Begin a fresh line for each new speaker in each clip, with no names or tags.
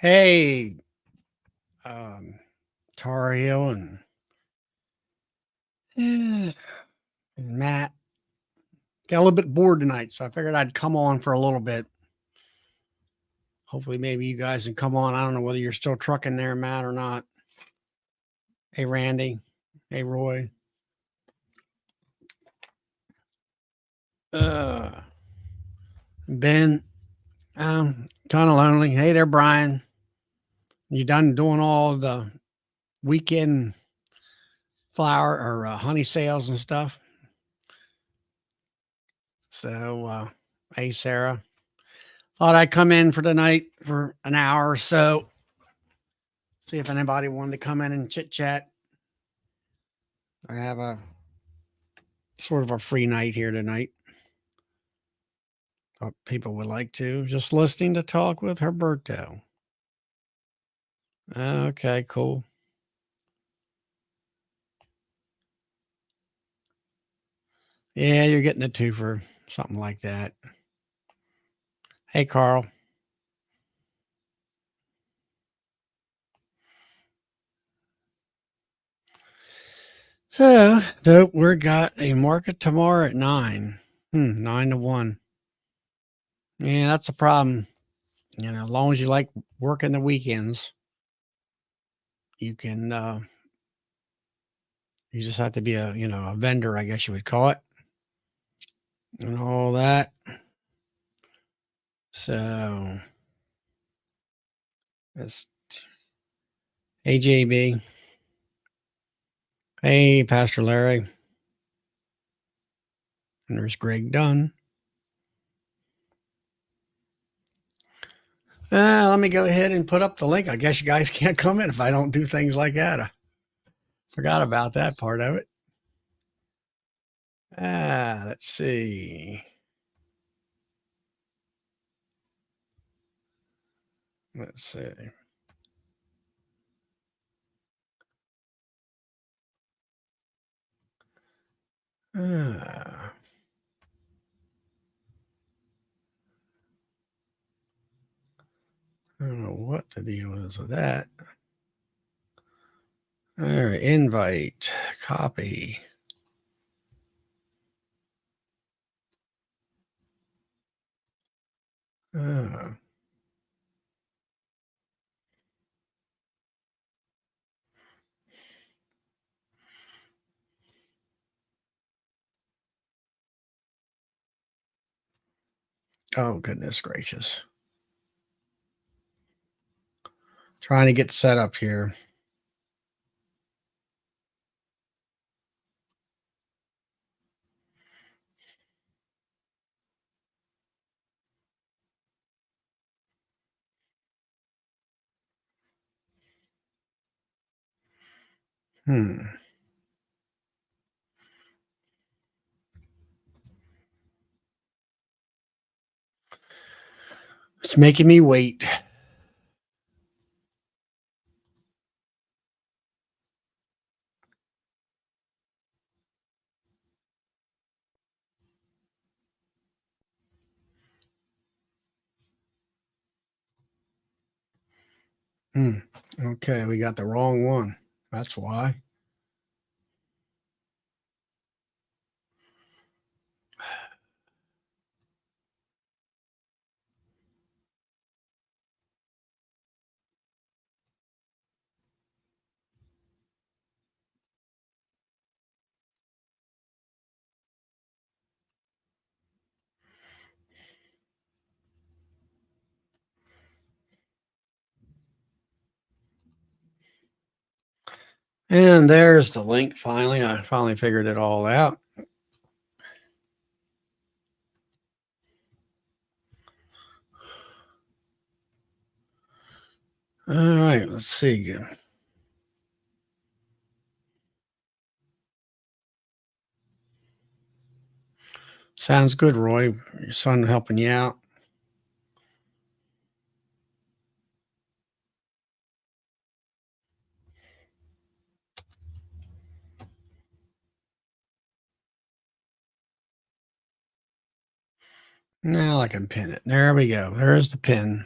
Hey, um, Tario and Matt. Got a little bit bored tonight, so I figured I'd come on for a little bit. Hopefully, maybe you guys can come on. I don't know whether you're still trucking there, Matt, or not. Hey, Randy. Hey, Roy. Uh, Ben. Kind of lonely. Hey there, Brian. You done doing all the weekend flower or honey sales and stuff? So, hey, Sarah. Thought I'd come in for tonight for an hour or so. See if anybody wanted to come in and chit chat. I have a sort of a free night here tonight. Thought people would like to. Just listening to talk with Herberto. Okay, cool. Yeah, you're getting a two for something like that. Hey, Carl. So, nope, we got a market tomorrow at 9. 9 to 1. Yeah, that's a problem. As long as you like working the weekends, you can, you just have to be a vendor, I guess you would call it, and all that. So, it's hey, JB. Hey, Pastor Larry. And there's Greg Dunn. Let me go ahead and put up the link. I guess you guys can't come in if I don't do things like that. I forgot about that part of it. Let's see. Let's see. I don't know what the deal is with that. All right, invite, copy. Uh, oh, goodness gracious. Trying to get set up here. Hmm. It's making me wait. Okay, we got the wrong one. That's why. And there's the link finally. I finally figured it all out. All right, let's see. Sounds good, Roy. Your son helping you out. Now I can pin it. There we go. There's the pin.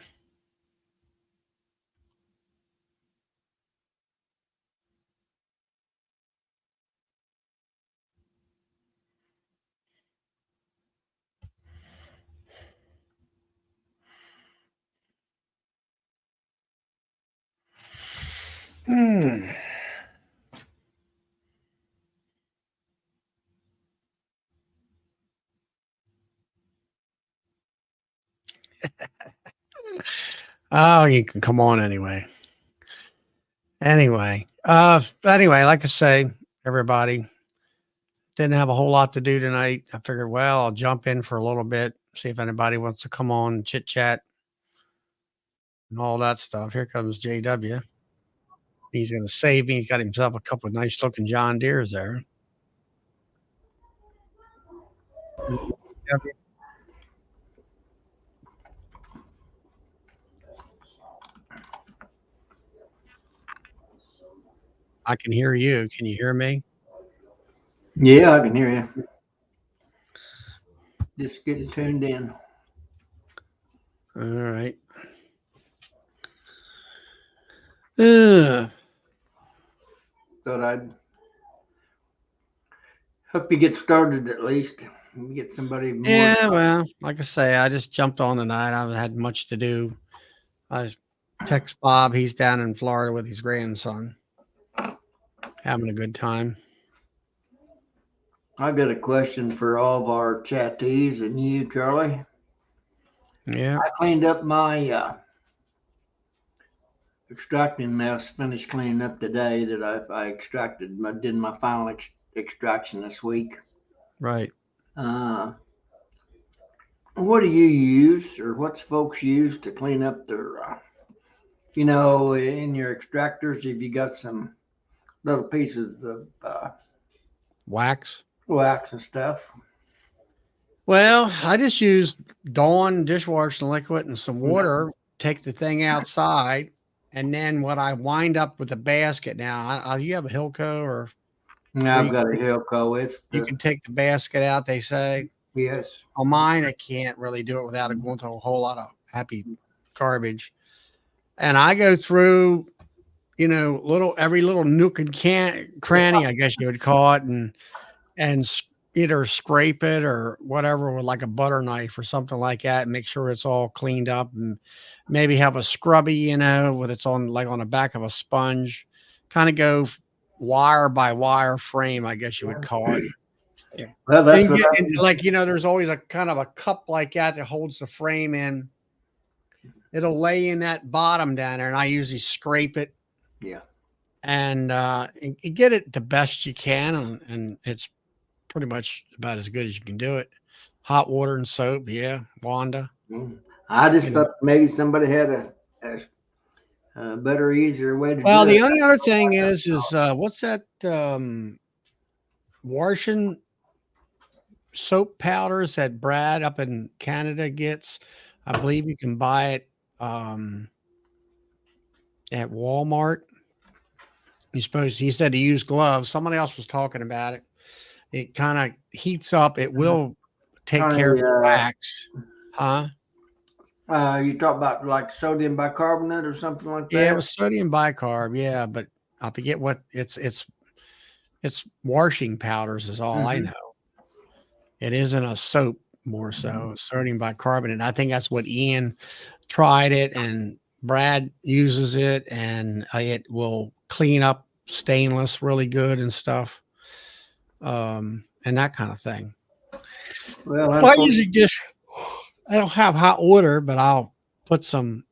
Hmm. Oh, you can come on anyway. Anyway, like I say, everybody didn't have a whole lot to do tonight. I figured, well, I'll jump in for a little bit, see if anybody wants to come on and chit chat and all that stuff. Here comes JW. He's going to save me. He's got himself a couple of nice looking John Deeres there. I can hear you. Can you hear me?
Yeah, I can hear you. Just getting tuned in.
All right. Uh,
Thought I'd hope you get started at least. Get somebody more.
yeah, well, like I say, I just jumped on tonight. I had much to do. I text Bob. He's down in Florida with his grandson, having a good time.
I got a question for all of our chattees and you, Charlie.
Yeah.
I cleaned up my extracting mess. Finished cleaning up today that I extracted. I did my final extraction this week.
Right.
What do you use, or what's folks use to clean up their, in your extractors? If you got some little pieces of
Wax.
and stuff.
Well, I just use Dawn dishwashing liquid and some water, take the thing outside, and then what I wind up with a basket now. You have a Hilco or
I've got a Hilco.
You can take the basket out, they say.
Yes.
On mine, I can't really do it without going through a whole lot of happy garbage. And I go through, every little nook and cranny, I guess you would call it, and either scrape it or whatever with like a butter knife or something like that, and make sure it's all cleaned up, and maybe have a scrubby, with it's on like on the back of a sponge, kind of go wire by wire frame, I guess you would call it.
Yeah. Well, that's
there's always a kind of a cup like that holds the frame in. It'll lay in that bottom down there, and I usually scrape it.
Yeah.
And get it the best you can, and it's pretty much about as good as you can do it. Hot water and soap, yeah, Wanda.
I just thought maybe somebody had a better, easier way to do it.
Well, the only other thing is what's that washing soap powders that Brad up in Canada gets? I believe you can buy it at Walmart. He said to use gloves. Somebody else was talking about it. It kind of heats up. It will take care of the wax. Huh?
You talk about like sodium bicarbonate or something like that?
Yeah, it was sodium bicarb. Yeah, but I forget what it's washing powders is all I know. It isn't a soap, more so sodium bicarbonate. I think that's what Ian tried it, and Brad uses it, and it will clean up stainless really good and stuff, and that kind of thing. Well, I usually I don't have hot water, but I'll put some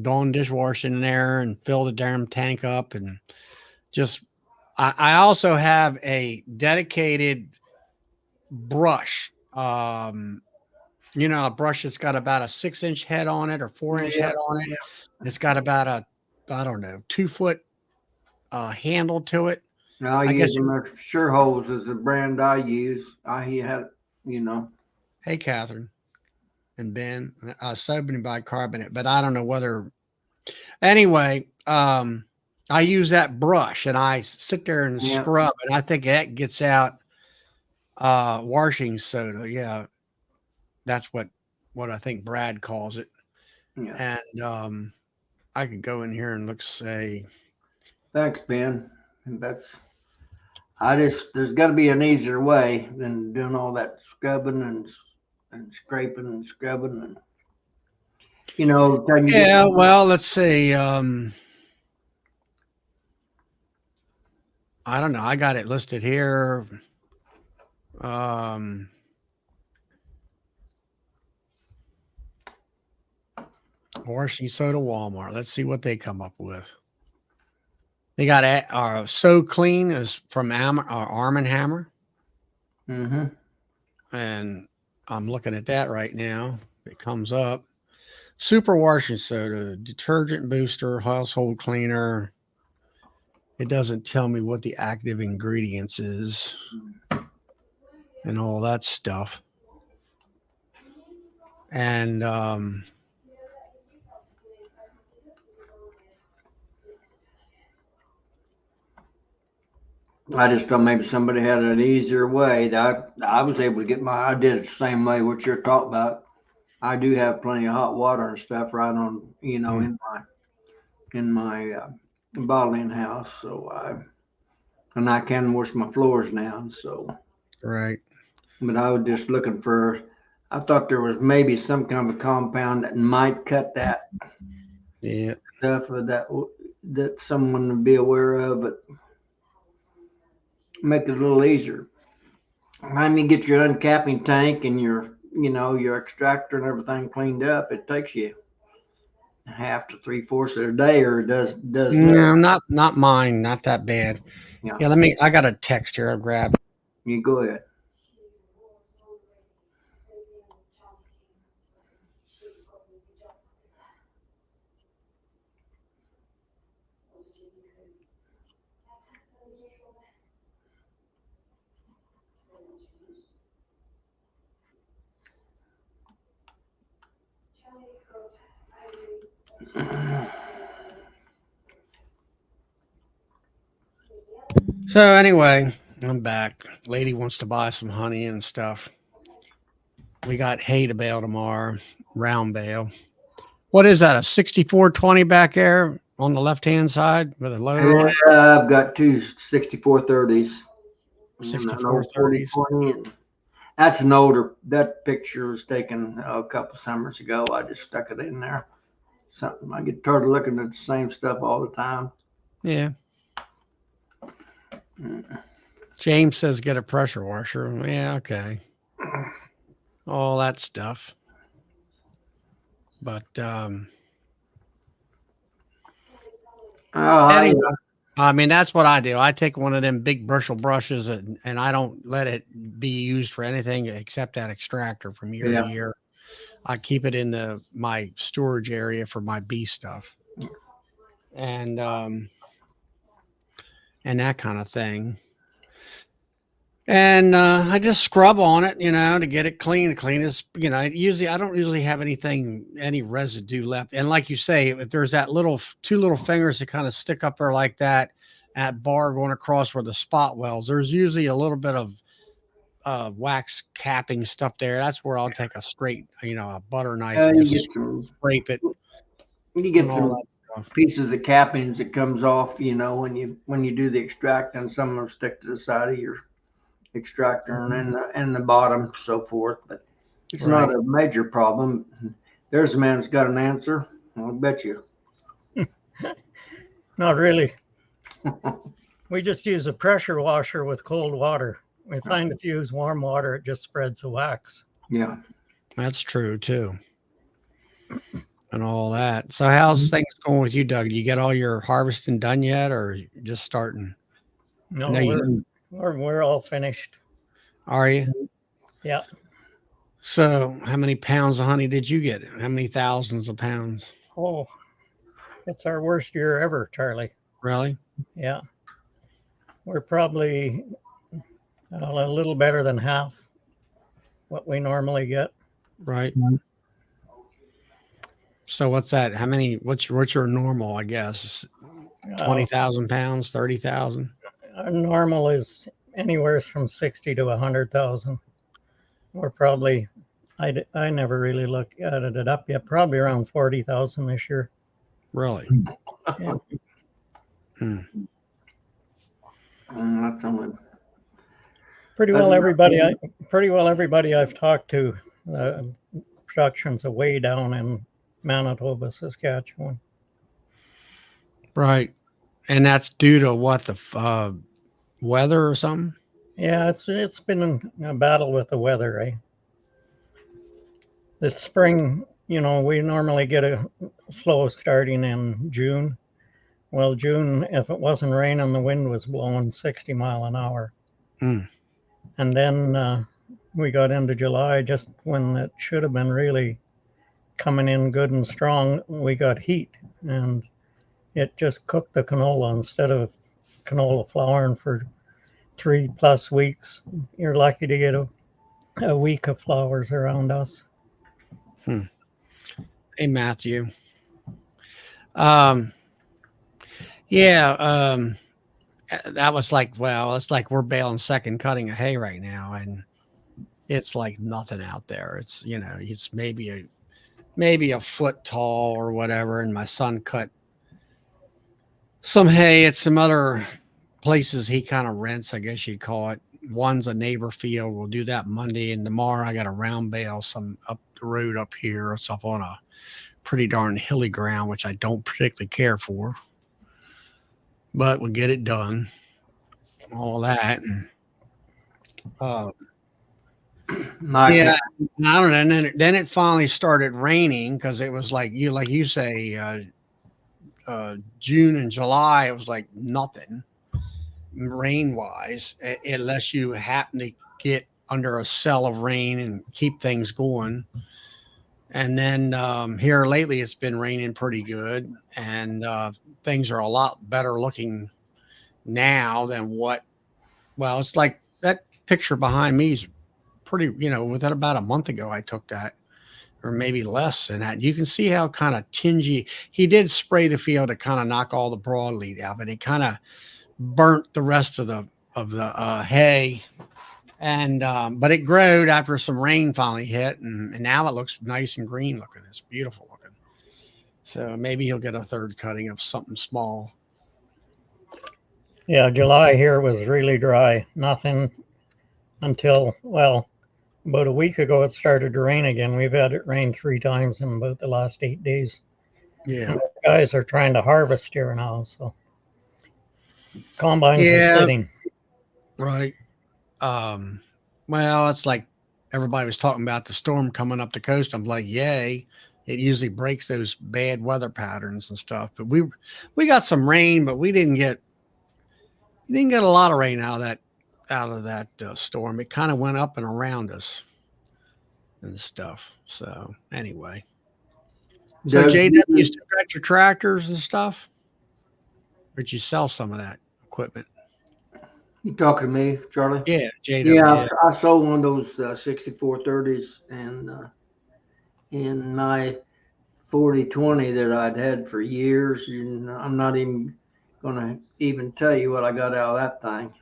Dawn dishwashing in there and fill the damn tank up, and just I also have a dedicated brush. A brush that's got about a 6-inch head on it or 4-inch head on it. It's got about a, I don't know, 2-foot handle to it.
I guess Sure Holes is the brand I use.
Hey, Catherine and Ben, sodium bicarbonate, but I don't know whether. Anyway, I use that brush and I sit there and scrub, and I think that gets out washing soda. Yeah, that's what I think Brad calls it. Yeah. And I could go in here and say.
Thanks, Ben. There's got to be an easier way than doing all that scrubbing and scraping and scrubbing and
– yeah, well, let's see. I don't have hot water, but I'll put some Dawn dishwashing liquid and some water, take the thing outside, and then what I wind up with a basket now. I believe you can buy it I don't know. I got it listed here. Um, Washington Soda Walmart. Let's see what they come up with. They got So Clean is from Arm& Hammer.
Mm-hmm.
And I'm looking at that right now. It comes up. Super washing soda, detergent booster, household cleaner. It doesn't tell me what the active ingredients is and all that stuff. And
I just thought maybe somebody had an easier way. That I was able to get I did it the same way what you're talking about. I do have plenty of hot water and stuff right on, in my bottling house. So I can wash my floors now. So,
right.
but I was just looking for. I thought there was maybe some kind of a compound that might cut that
Yeah.
stuff that someone would be aware of, but make it a little easier. Time you get your uncapping tank and your extractor and everything cleaned up, it takes you half to 3/4 of a day, or does
No, not mine. Not that bad.
Yeah.
Yeah, I got a text here. I'll grab.
You go ahead.
So anyway, I'm back. Lady wants to buy some honey and stuff. We got hay to bale tomorrow, round bale. What is that? A 6420 back there on the left hand side with a loader on it?
Yeah, I've got two 6430s.
6430s.
That's an older. That picture was taken a couple summers ago. I just stuck it in there. Something I get tired of looking at the same stuff all the time.
Yeah. James says get a pressure washer. Yeah, okay. All that stuff. But anyway, I mean, that's what I do. I take one of them big bristle brushes and I don't let it be used for anything except that extractor from year to year. I keep it in my storage area for my bee stuff. And that kind of thing. And I just scrub on it, to get it clean. Clean as, I don't usually have any residue left. And like you say, if there's that two little fingers that kind of stick up there like that at bar going across where the spot wells, there's usually a little bit of wax capping stuff there. That's where I'll take a straight, a butter knife and just scrape it.
You get some pieces of cappings that comes off, when you do the extract, and some of them stick to the side of your extractor and the bottom, so forth. But it's not a major problem. There's a man that's got an answer. I'll bet you.
Not really. We just use a pressure washer with cold water. We find if you use warm water, it just spreads the wax.
Yeah,
that's true too. And all that. So how's things going with you, Doug? Do you get all your harvesting done yet, or just starting?
No, we're all finished.
Are you?
Yeah.
So how many pounds of honey did you get? How many thousands of pounds?
Oh, it's our worst year ever, Charlie.
Really?
Yeah. We're probably a little better than half what we normally get.
Right. So what's that? What's your normal, I guess? 20,000 pounds, 30,000?
Our normal is anywhere from 60 to 100,000. We're probably, I never really added it up yet, probably around 40,000 this year.
Really?
Yeah.
That's only
pretty well everybody I've talked to, production's way down in Manitoba, Saskatchewan.
Right. And that's due to what, the weather or something?
Yeah, it's been a battle with the weather, eh? This spring, we normally get a flow starting in June. Well, June, if it wasn't raining, the wind was blowing 60 mile an hour.
Mm.
And then we got into July, just when it should have been really coming in good and strong, we got heat, and it just cooked the canola. Instead of canola flowering for 3+ weeks, you're lucky to get a week of flowers around us.
Hey, Matthew. Um, yeah, that was like, well, it's like we're baling second cutting of hay right now, and it's like nothing out there. It's, it's maybe a foot tall or whatever. And my son cut some hay at some other places he kind of rents, I guess you'd call it. One's a neighbor field. We'll do that Monday, and tomorrow I got a round bale some up the road up here. It's up on a pretty darn hilly ground, which I don't particularly care for, but we'll get it done. All that. And,
Mike,
yeah, I don't know. And then it finally started raining because it was like you say, June and July. It was like nothing rain wise, unless you happen to get under a cell of rain and keep things going. And then here lately, it's been raining pretty good, and things are a lot better looking now than what. Well, it's like that picture behind me is pretty. Within about a month ago, I took that, or maybe less than that. You can see how kind of tingy he did spray the field to kind of knock all the broadleaf out, but it kind of burnt the rest of the hay. And but it growed after some rain finally hit, and now it looks nice and green looking. It's beautiful looking. So maybe he'll get a third cutting of something small.
Yeah, July here was really dry. Nothing until, well, about a week ago it started to rain again. We've had it rain 3 times in about the last 8 days.
Yeah.
And the guys are trying to harvest here now, so combines are sitting.
Right. Well, it's like everybody was talking about the storm coming up the coast. I'm like, yay. It usually breaks those bad weather patterns and stuff. But we got some rain, but we didn't get a lot of rain out of that storm. It kind of went up and around us and stuff. So anyway. So JW, you still got your tractors and stuff? Or did you sell some of that equipment?
You talking to me, Charlie?
Yeah, JW.
Yeah, I sold one of those 6430s, and in my 4020 that I'd had for years, and I'm not even gonna even tell you what I got out of that thing.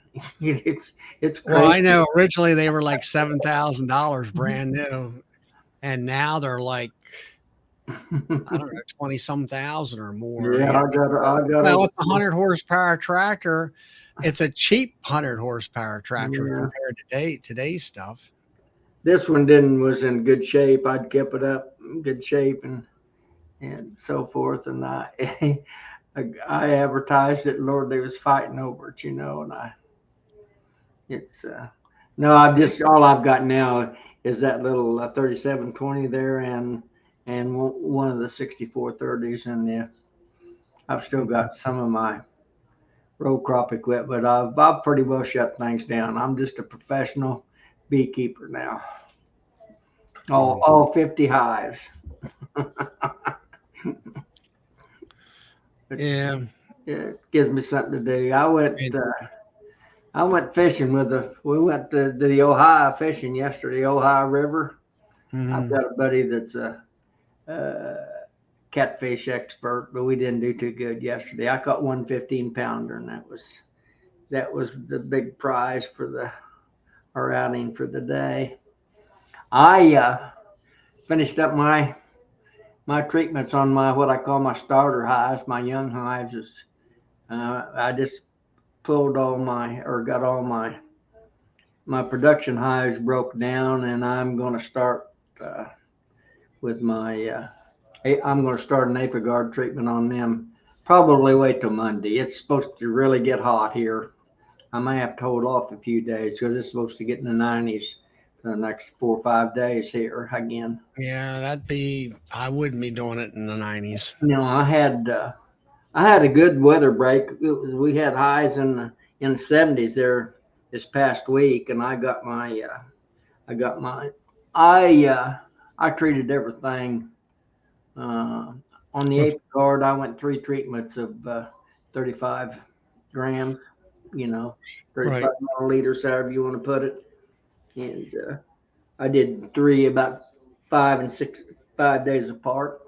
It's crazy.
Well, I know originally they were like $7,000 brand new, and now they're like, I don't know, 20-some thousand or more.
Yeah, I got.
Well, it's a 100 horsepower tractor. It's a cheap 100 horsepower tractor compared to today's stuff.
This one was in good shape. I'd kept it up in good shape and so forth. And I advertised it. Lord, they was fighting over it, and no, all I've got now is that little 3720 there and one of the 6430s, and I've still got some of my row crop equipment, but I've pretty well shut things down. I'm just a professional beekeeper now. All 50 hives.
Yeah.
It gives me something to do. I went fishing we went to the Ohio fishing yesterday, Ohio River.
Mm-hmm.
I've got a buddy that's a catfish expert, but we didn't do too good yesterday. I caught 1 15-pounder, and that was the big prize for our outing for the day. I finished up my treatments on what I call my starter hives, my young hives. I just got all my production hives broke down, and I'm going to start with I'm going to start an AphiGuard treatment on them. Probably wait till Monday. It's supposed to really get hot here. I may have to hold off a few days because it's supposed to get in the 90s for the next 4 or 5 days here again.
Yeah, I wouldn't be doing it in the 90s.
You know, I had a good weather break. We had highs in the 70s there this past week, and I got my I treated everything on the
With-
Ape Guard. I went 3 treatments of 35 grams, you know, 35
Right.
milliliters, however you want to put it. And I did three about 5 days apart.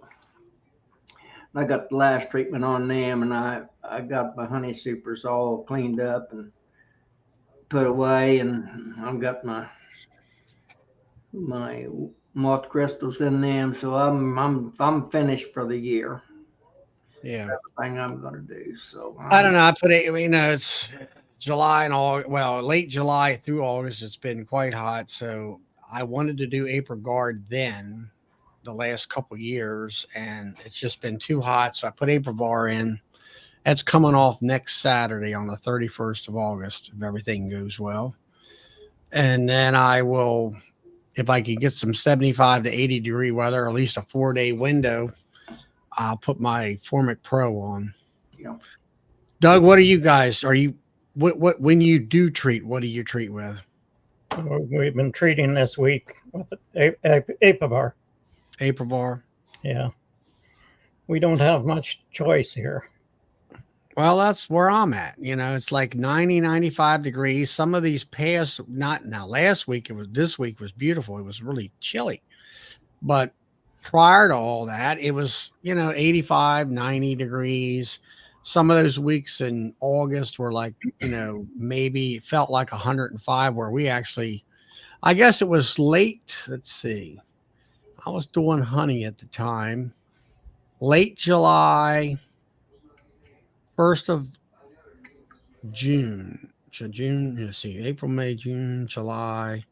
I got the last treatment on them, and I got my honey supers all cleaned up and put away, and I've got my moth crystals in them, so I'm finished for the year.
Yeah.
Thing I'm gonna do. So
I don't know. I put it, it's July and all, well, late July through August, it's been quite hot. So I wanted to do April Guard then the last couple years, and it's just been too hot. So I put April Bar in. That's coming off next Saturday on the 31st of August, if everything goes well. And then I will, if I could get some 75 to 80-degree weather, or at least a 4-day window, I'll put my Formic Pro on.
Yeah.
Doug, what are you guys? Are you what when you do treat? What do you treat with?
We've been treating this week with Apivar.
Aprivar.
Yeah. We don't have much choice here.
Well, that's where I'm at. It's like 90, 95 degrees. Some of these past, not now, last week, this week was beautiful. It was really chilly. But prior to all that, it was, 85, 90 degrees. Some of those weeks in August were like, maybe felt like 105, where we actually, I guess it was late. Let's see. I was doing honey at the time. Late July, 1st of June. So June, let's see, April, May, June, July.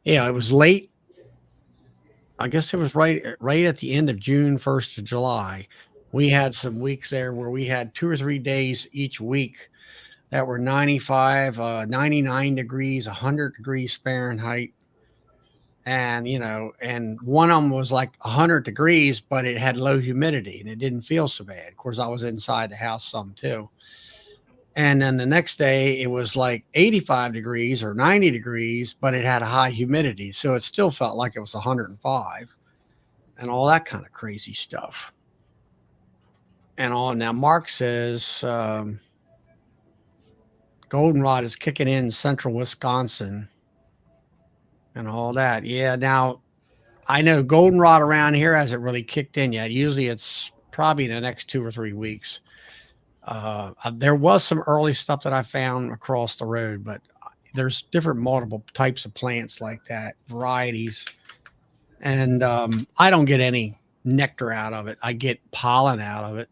Yeah, it was late. I guess it was right at the end of June, 1st of July. We had some weeks there where we had 2 or 3 days each week that were 95, 99 degrees, 100 degrees Fahrenheit. And, and one of them was like 100 degrees, but it had low humidity and it didn't feel so bad. Of course, I was inside the house some too. And then the next day it was like 85 degrees or 90 degrees, but it had a high humidity. So it still felt like it was 105 and all that kind of crazy stuff. And all now Mark says goldenrod is kicking in central Wisconsin and all that. Yeah. Now I know goldenrod around here hasn't really kicked in yet. Usually it's probably in the next 2 or 3 weeks. There was some early stuff that I found across the road, but there's different multiple types of plants like that, varieties. And I don't get any nectar out of it. I get pollen out of it.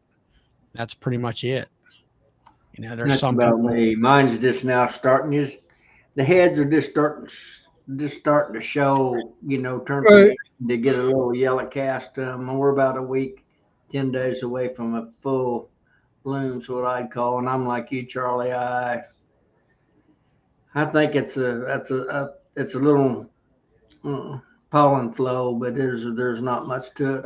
That's pretty much it. There's
That's
some
about
people,
me. Mine's just now starting. The heads are just starting to show. Turn to get a little yellow cast to them. And we're about a week, 10 days away from a full bloom's what I'd call, and I'm like you, Charlie. I think it's a little pollen flow, but there's not much to it.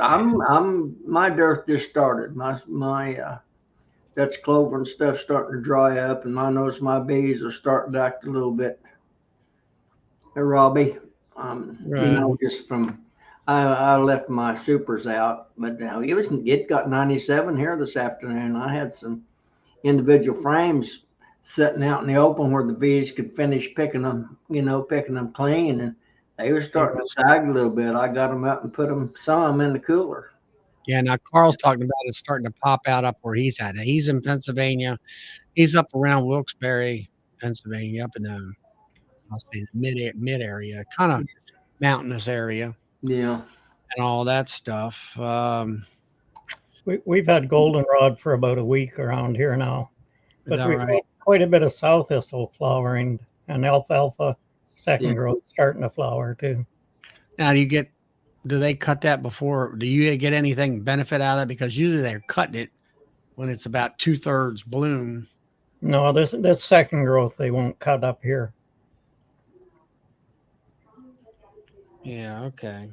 My dearth just started. My Dutch clover and stuff starting to dry up, and I notice my bees are starting to act a little bit Robbie. Just from I left my supers out, but it got 97 here this afternoon. I had some individual frames sitting out in the open where the bees could finish picking them clean, and they were starting to sag a little bit. I got them up and put some in the cooler.
Yeah. Now Carl's talking about it starting to pop out up where he's at. He's in Pennsylvania. He's up around Wilkes-Barre, Pennsylvania, up in the, I'll say the mid area, kind of mountainous area.
Yeah.
And all that stuff.
We've had goldenrod for about a week around here now, but we've got quite a bit of sow thistle flowering and alfalfa second growth starting to flower too.
Now, do they cut that before? Do you get anything benefit out of it? Because usually they're cutting it when it's about 2/3 bloom
No, this second growth they won't cut up here.
Yeah, okay.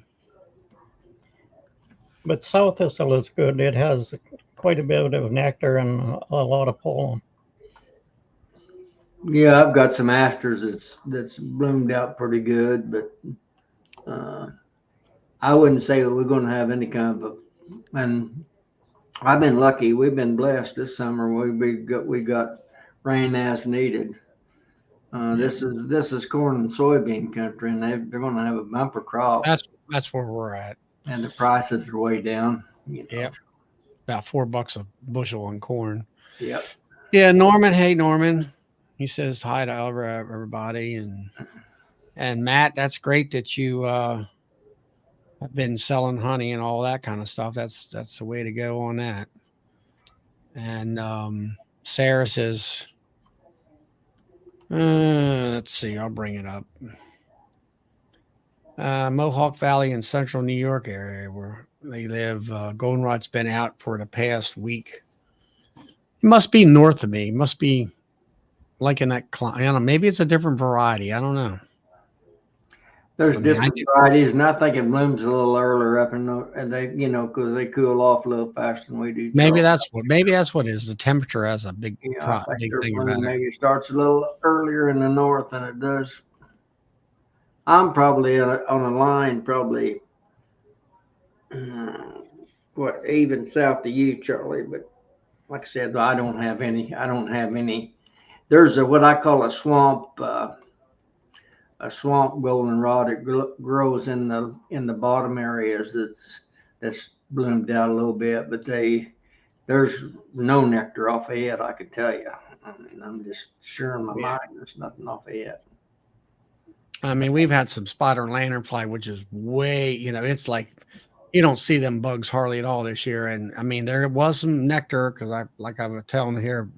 But sow thistle is good. It has quite a bit of nectar and a lot of pollen.
Yeah, I've got some asters that's bloomed out pretty good, but I wouldn't say that we're going to have any kind of and I've been lucky. We've been blessed this summer. We got rain as needed. This is corn and soybean country, and they're going to have a bumper crop,
That's where we're at.
and the prices are way down. You know.
Yep. About $4 a bushel on corn.
Yep.
Yeah, Norman. Hey, Norman. He says hi to everybody, and Matt. That's great that you have been selling honey and all that kind of stuff. That's the way to go on that. And Sarah says, let's see, I'll bring it up. Mohawk Valley in central New York area where they live. Goldenrod's been out for the past week. It must be north of me. It must be like in that, I don't know, maybe it's a different variety. I don't know.
There's
I mean,
different varieties, and I think it blooms a little earlier up in the, and they, because they cool off a little faster than we do.
Maybe that's what it is. The temperature has a big,
I think
big
their
thing
bloom
about it.
maybe starts a little earlier in the north than it does. I'm probably on a line, probably even south of you, Charlie. But like I said, I don't have any. There's what I call a swamp goldenrod. It grows in the bottom areas. That's bloomed out a little bit, but there's no nectar off of it. I could tell you. I mean, I'm just sure in my mind there's nothing off of it.
I mean, we've had some spotter lanternfly, which is way, it's like you don't see them bugs hardly at all this year. And I mean, there was some nectar because I was telling here,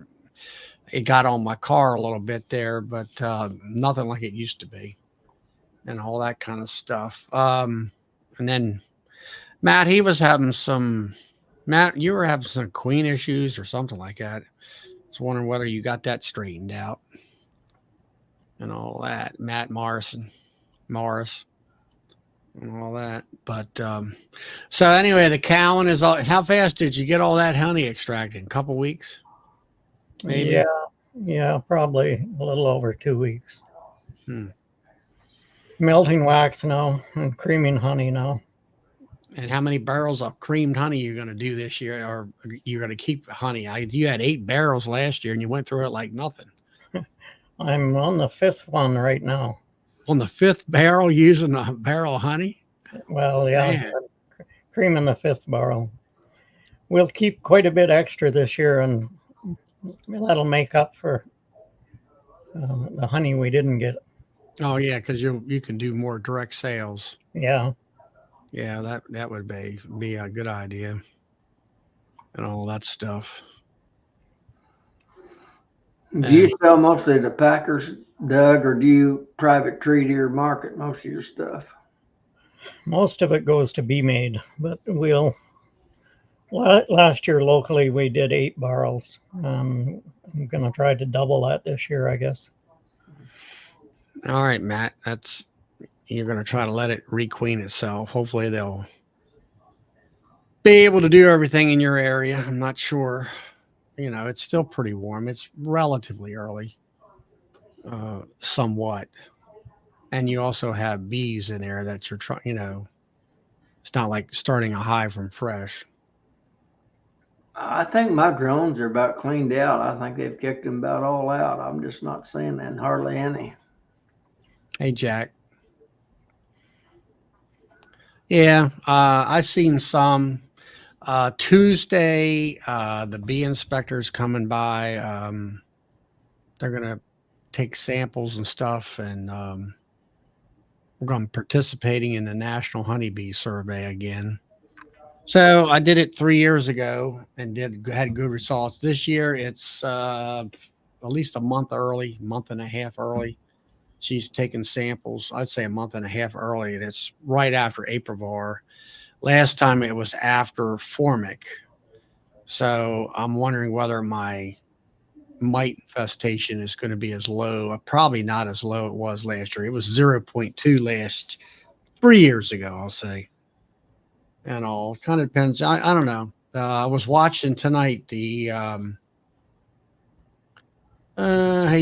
it got on my car a little bit there, but nothing like it used to be, and all that kind of stuff. And then Matt, you were having some queen issues or something like that. I was wondering whether you got that straightened out. And all that, Matt Morris, and all that. But so anyway, the Cowan is all. How fast did you get all that honey extracted? A couple weeks, maybe.
Yeah, probably a little over 2 weeks. Melting wax now and creaming honey now.
And how many barrels of creamed honey you're going to do this year, or you're going to keep honey? You had 8 barrels last year, and you went through it like nothing.
I'm on the 5th one right now.
On the 5th barrel, using a barrel of honey?
Well, yeah, creaming the 5th barrel. We'll keep quite a bit extra this year, and that'll make up for the honey we didn't get.
Oh yeah, because you can do more direct sales.
Yeah.
Yeah, that would be a good idea, and all that stuff.
Do you sell mostly to packers, Doug, or do you private treaty or market most of your stuff?
Most of it goes to be made, but last year locally we did 8 barrels. I'm going to try to double that this year, I guess.
All right, Matt, you're going to try to let it requeen itself. Hopefully they'll be able to do everything in your area. I'm not sure. It's still pretty warm. It's relatively early, somewhat. And you also have bees in there that you're trying, it's not like starting a hive from fresh.
I think my drones are about cleaned out. I think they've kicked them about all out. I'm just not seeing that hardly any.
Hey, Jack. Yeah, I've seen some. Tuesday, the bee inspector's coming by. They're going to take samples and stuff, and we're going to be participating in the National Honeybee Survey again. So I did it 3 years ago and had good results. This year, it's at least a month and a half early. She's taking samples, I'd say a month and a half early, and it's right after Aprivar. Last time it was after Formic. So I'm wondering whether my mite infestation is going to be as low, probably not as low it was last year. It was 0.2 3 years ago, I'll say. And all kind of depends. I don't know. I was watching tonight hey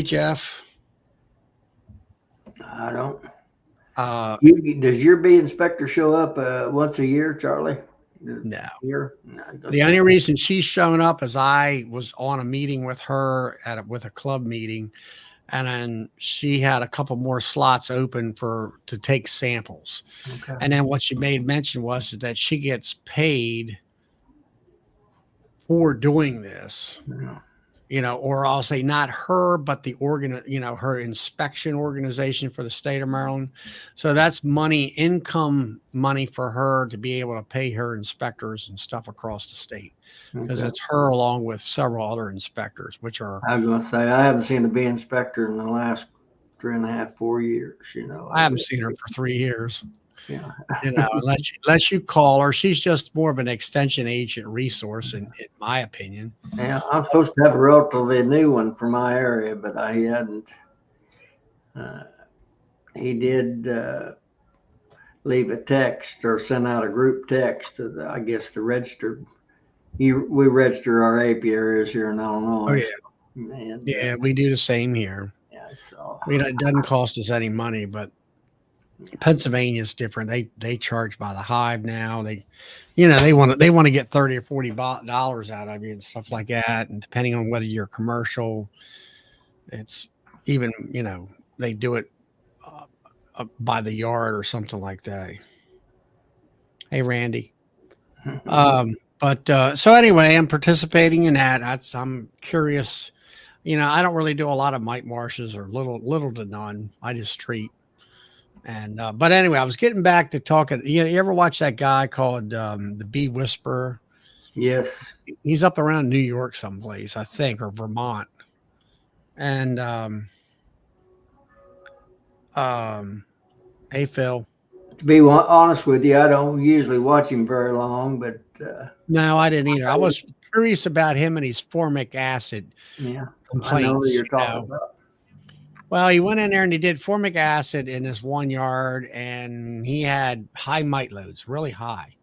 Jeff.
I don't.
Uh,
Does your bee inspector show up once a year, Charlie?
no.
Year? No,
The only reason she's shown up is I was on a meeting with her with a club meeting, and then she had a couple more slots open to take samples.
Okay.
And then what she made mention was that she gets paid for doing this,
Yeah.
Or I'll say not her, but the her inspection organization for the state of Maryland. So that's income money for her to be able to pay her inspectors and stuff across the state, because
Okay.
it's her along with several other inspectors, which are,
I was going to say, I haven't seen a bee inspector in the last 3.5, 4 years,
I haven't seen her for 3 years.
Yeah.
Unless you call her. She's just more of an extension agent resource, in my opinion.
Yeah, I'm supposed to have a relatively new one for my area, but I hadn't. He did leave a text or send out a group text to the registered. We register our apiaries here in Illinois.
Oh yeah,
And,
yeah, we do the same here.
yeah. So
It doesn't cost us any money, but Pennsylvania's different. They charge by the hive now. They want to get $30 or $40 out of you and stuff like that. And depending on whether you're commercial, it's even they do it by the yard or something like that. Hey Randy. But so anyway, I'm participating in that. I'm curious. I don't really do a lot of mite marshes, or little to none. I just treat. And but anyway, I was getting back to talking. You ever watch that guy called the Bee Whisperer?
yes.
He's up around New York someplace, I think, or Vermont. And hey Phil.
To be honest with you, I don't usually watch him very long, but
No, I didn't either. I was curious about him and his formic acid
yeah,
complaints.
I know what you're talking about.
Well, he went in there and he did formic acid in this one yard, and he had high mite loads, really high.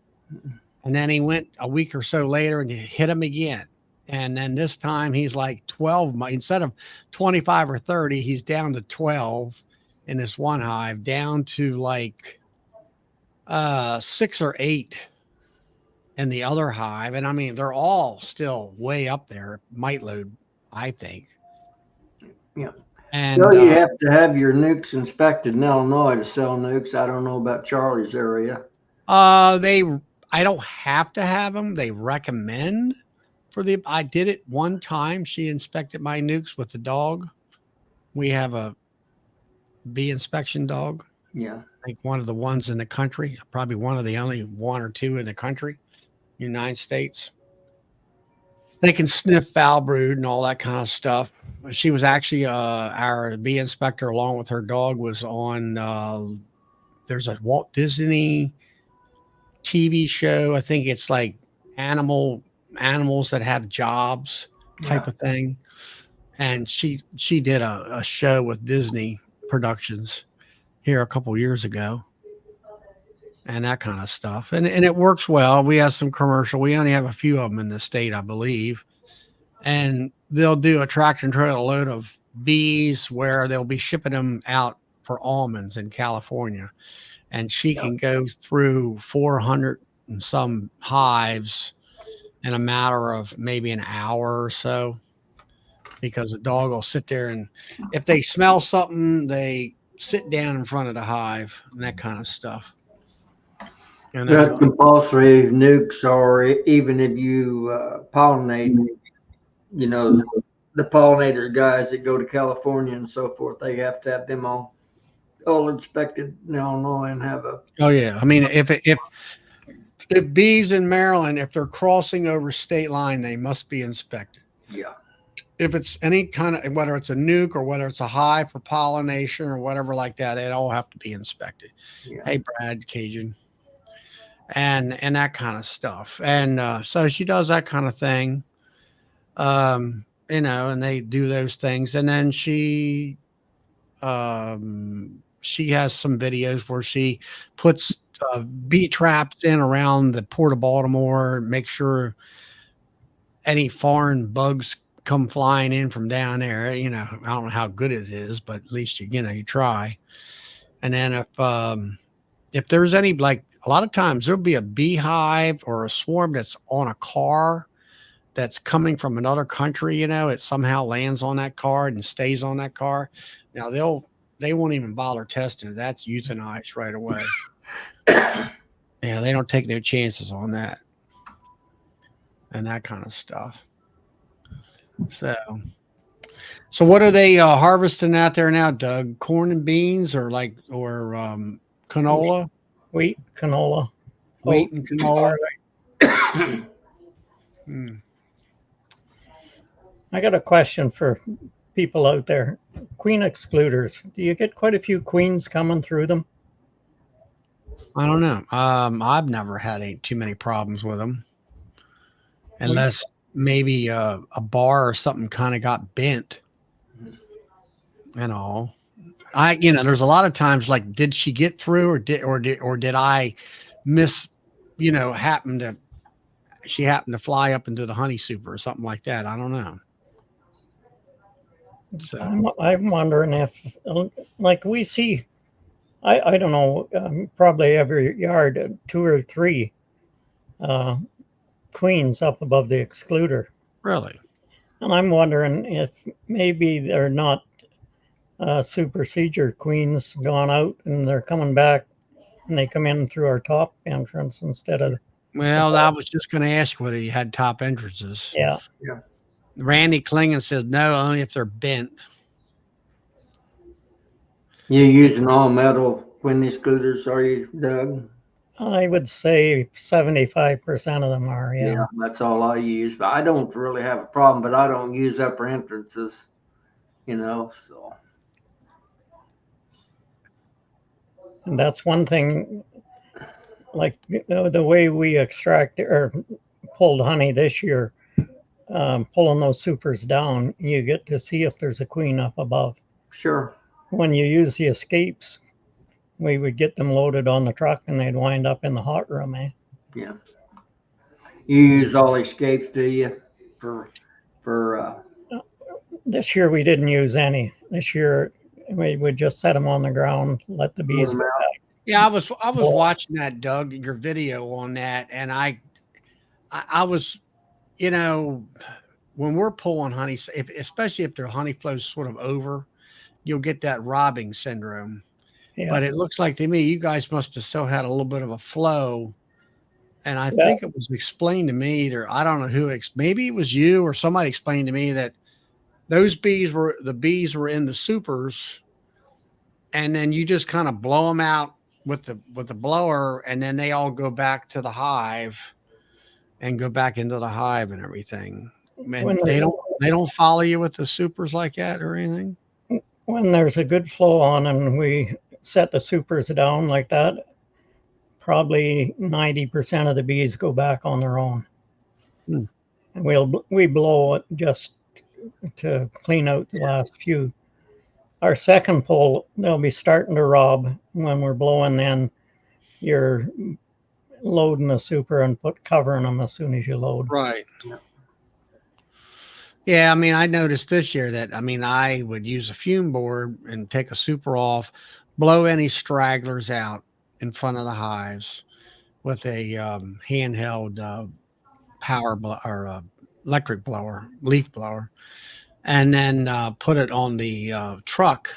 And then he went a week or so later and hit him again. And then this time he's like 12 instead of 25 or 30, he's down to 12 in this one hive, down to like 6 or 8 in the other hive. And I mean, they're all still way up there, mite load, I think.
Yeah.
And
So you have to have your nukes inspected in Illinois to sell nukes. I don't know about Charlie's area.
I don't have to have them. They recommend I did it one time. She inspected my nukes with the dog. We have a bee inspection dog.
Yeah.
I think one of the ones in the country, probably one of the only 1 or 2 in the country, United States. They can sniff foul brood and all that kind of stuff. She was actually our bee inspector, along with her dog, was on there's a Walt Disney TV show. I think it's like animals that have jobs type of thing. And she did a show with Disney Productions here a couple years ago, and that kind of stuff. And it works well. We have some commercial. We only have a few of them in the state, I believe. And they'll do a tractor and trailer load of bees where they'll be shipping them out for almonds in California. And she can go through 400 and some hives in a matter of maybe an hour or so, because the dog will sit there, and if they smell something, they sit down in front of the hive and that kind of stuff. And
That's compulsory nukes, or even if you pollinate, the pollinator guys that go to California and so forth, they have to have them all inspected in Illinois and have a.
Oh yeah, I mean, if bees in Maryland, if they're crossing over state line, they must be inspected.
Yeah.
If it's any kind of, whether it's a nuke or whether it's a hive for pollination or whatever like that, they all have to be inspected.
Yeah.
Hey, Brad Cajun. And that kind of stuff. And so she does that kind of thing. and they do those things. And then she has some videos where she puts bee traps in around the Port of Baltimore, make sure any foreign bugs come flying in from down there. I don't know how good it is, but at least you try. And then if there's any, like, a lot of times there'll be a beehive or a swarm that's on a car that's coming from another country, it somehow lands on that car and stays on that car. Now they won't even bother testing it. That's euthanized right away. Yeah, they don't take no chances on that and that kind of stuff. So what are they harvesting out there now, Doug? Corn and beans, or canola?
Wheat, canola,
Wheat
oat,
and canola. Hmm.
I got a question for people out there. Queen excluders. Do you get quite a few queens coming through them?
I don't know. I've never had too many problems with them, unless maybe a bar or something kind of got bent. There's a lot of times, like, did she get through, or did I miss? She happened to fly up into the honey super or something like that. I don't know. So
I'm wondering if, like, we see, I don't know, probably every yard, 2 or 3 queens up above the excluder.
really,
And I'm wondering if maybe they're not supersedure queens gone out and they're coming back and they come in through our top entrance instead of.
well, I was just going to ask whether you had top entrances.
Yeah.
Randy Klingon says no, only if they're bent.
You using all metal queen excluders, are you, Doug?
I would say 75% of them are, yeah.
That's all I use. But I don't really have a problem, but I don't use upper entrances, so.
And that's one thing, like, the way we extract or pulled honey this year, pulling those supers down, you get to see if there's a queen up above.
Sure.
When you use the escapes, we would get them loaded on the truck and they'd wind up in the hot room, eh?
Yeah. You use all escapes, do you? For
This year we didn't use any. This year we would just set them on the ground, let the bees go back.
Yeah, I was watching that, Doug, your video on that, and I was, when we're pulling honey, especially if their honey flow's sort of over, you'll get that robbing syndrome.
Yeah.
But it looks like to me you guys must have still had a little bit of a flow. And I think it was explained to me, or I don't know who, maybe it was you or somebody explained to me that the bees were in the supers, and then you just kind of blow them out with the blower, and then they all go back to the hive and go back into the hive and everything. And they don't follow you with the supers like that or anything.
When there's a good flow on and we set the supers down like that, probably 90% of the bees go back on their own. And we blow it just to clean out the last few. Our second pull, they'll be starting to rob when we're blowing. Then you're loading the super and covering them as soon as you load.
Right. Yeah, I mean, I noticed this year that, I would use a fume board and take a super off, blow any stragglers out in front of the hives with a handheld power electric blower, leaf blower, and then put it on the truck.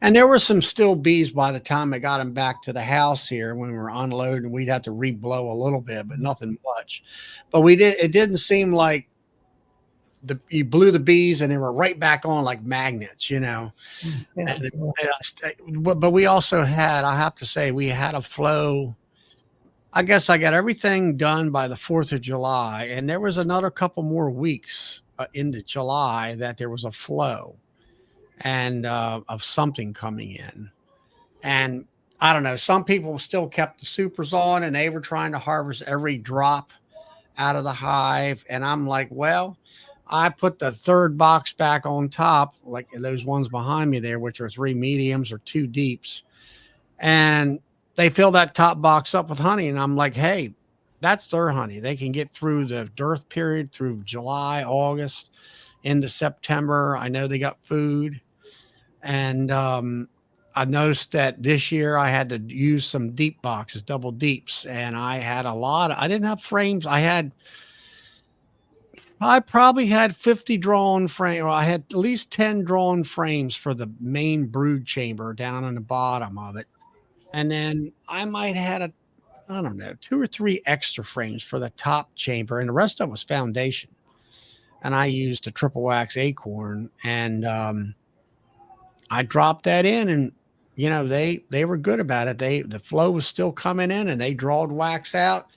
And there were some still bees by the time I got them back to the house here when we were unloading. We'd have to re-blow a little bit, but nothing much. But it didn't seem like you blew the bees and they were right back on like magnets,
Yeah.
But we also had, I have to say, we had a flow. I guess I got everything done by the 4th of July, and there was another couple more weeks into July that there was a flow and of something coming in. And I don't know, some people still kept the supers on and they were trying to harvest every drop out of the hive. And I'm like, well, I put the third box back on top, like those ones behind me there, which are 3 mediums or 2 deeps. And they fill that top box up with honey. And I'm like, hey, that's their honey. They can get through the dearth period through July, August, into September. I know they got food. And I noticed that this year I had to use some deep boxes, double deeps. And I had I didn't have frames. I probably had 50 drawn frame. I had at least 10 drawn frames for the main brood chamber down on the bottom of it. And then I might have had I don't know, 2 or 3 extra frames for the top chamber. And the rest of it was foundation. And I used a triple wax acorn, and I dropped that in, and they were good about it. The flow was still coming in, and they drawed wax out.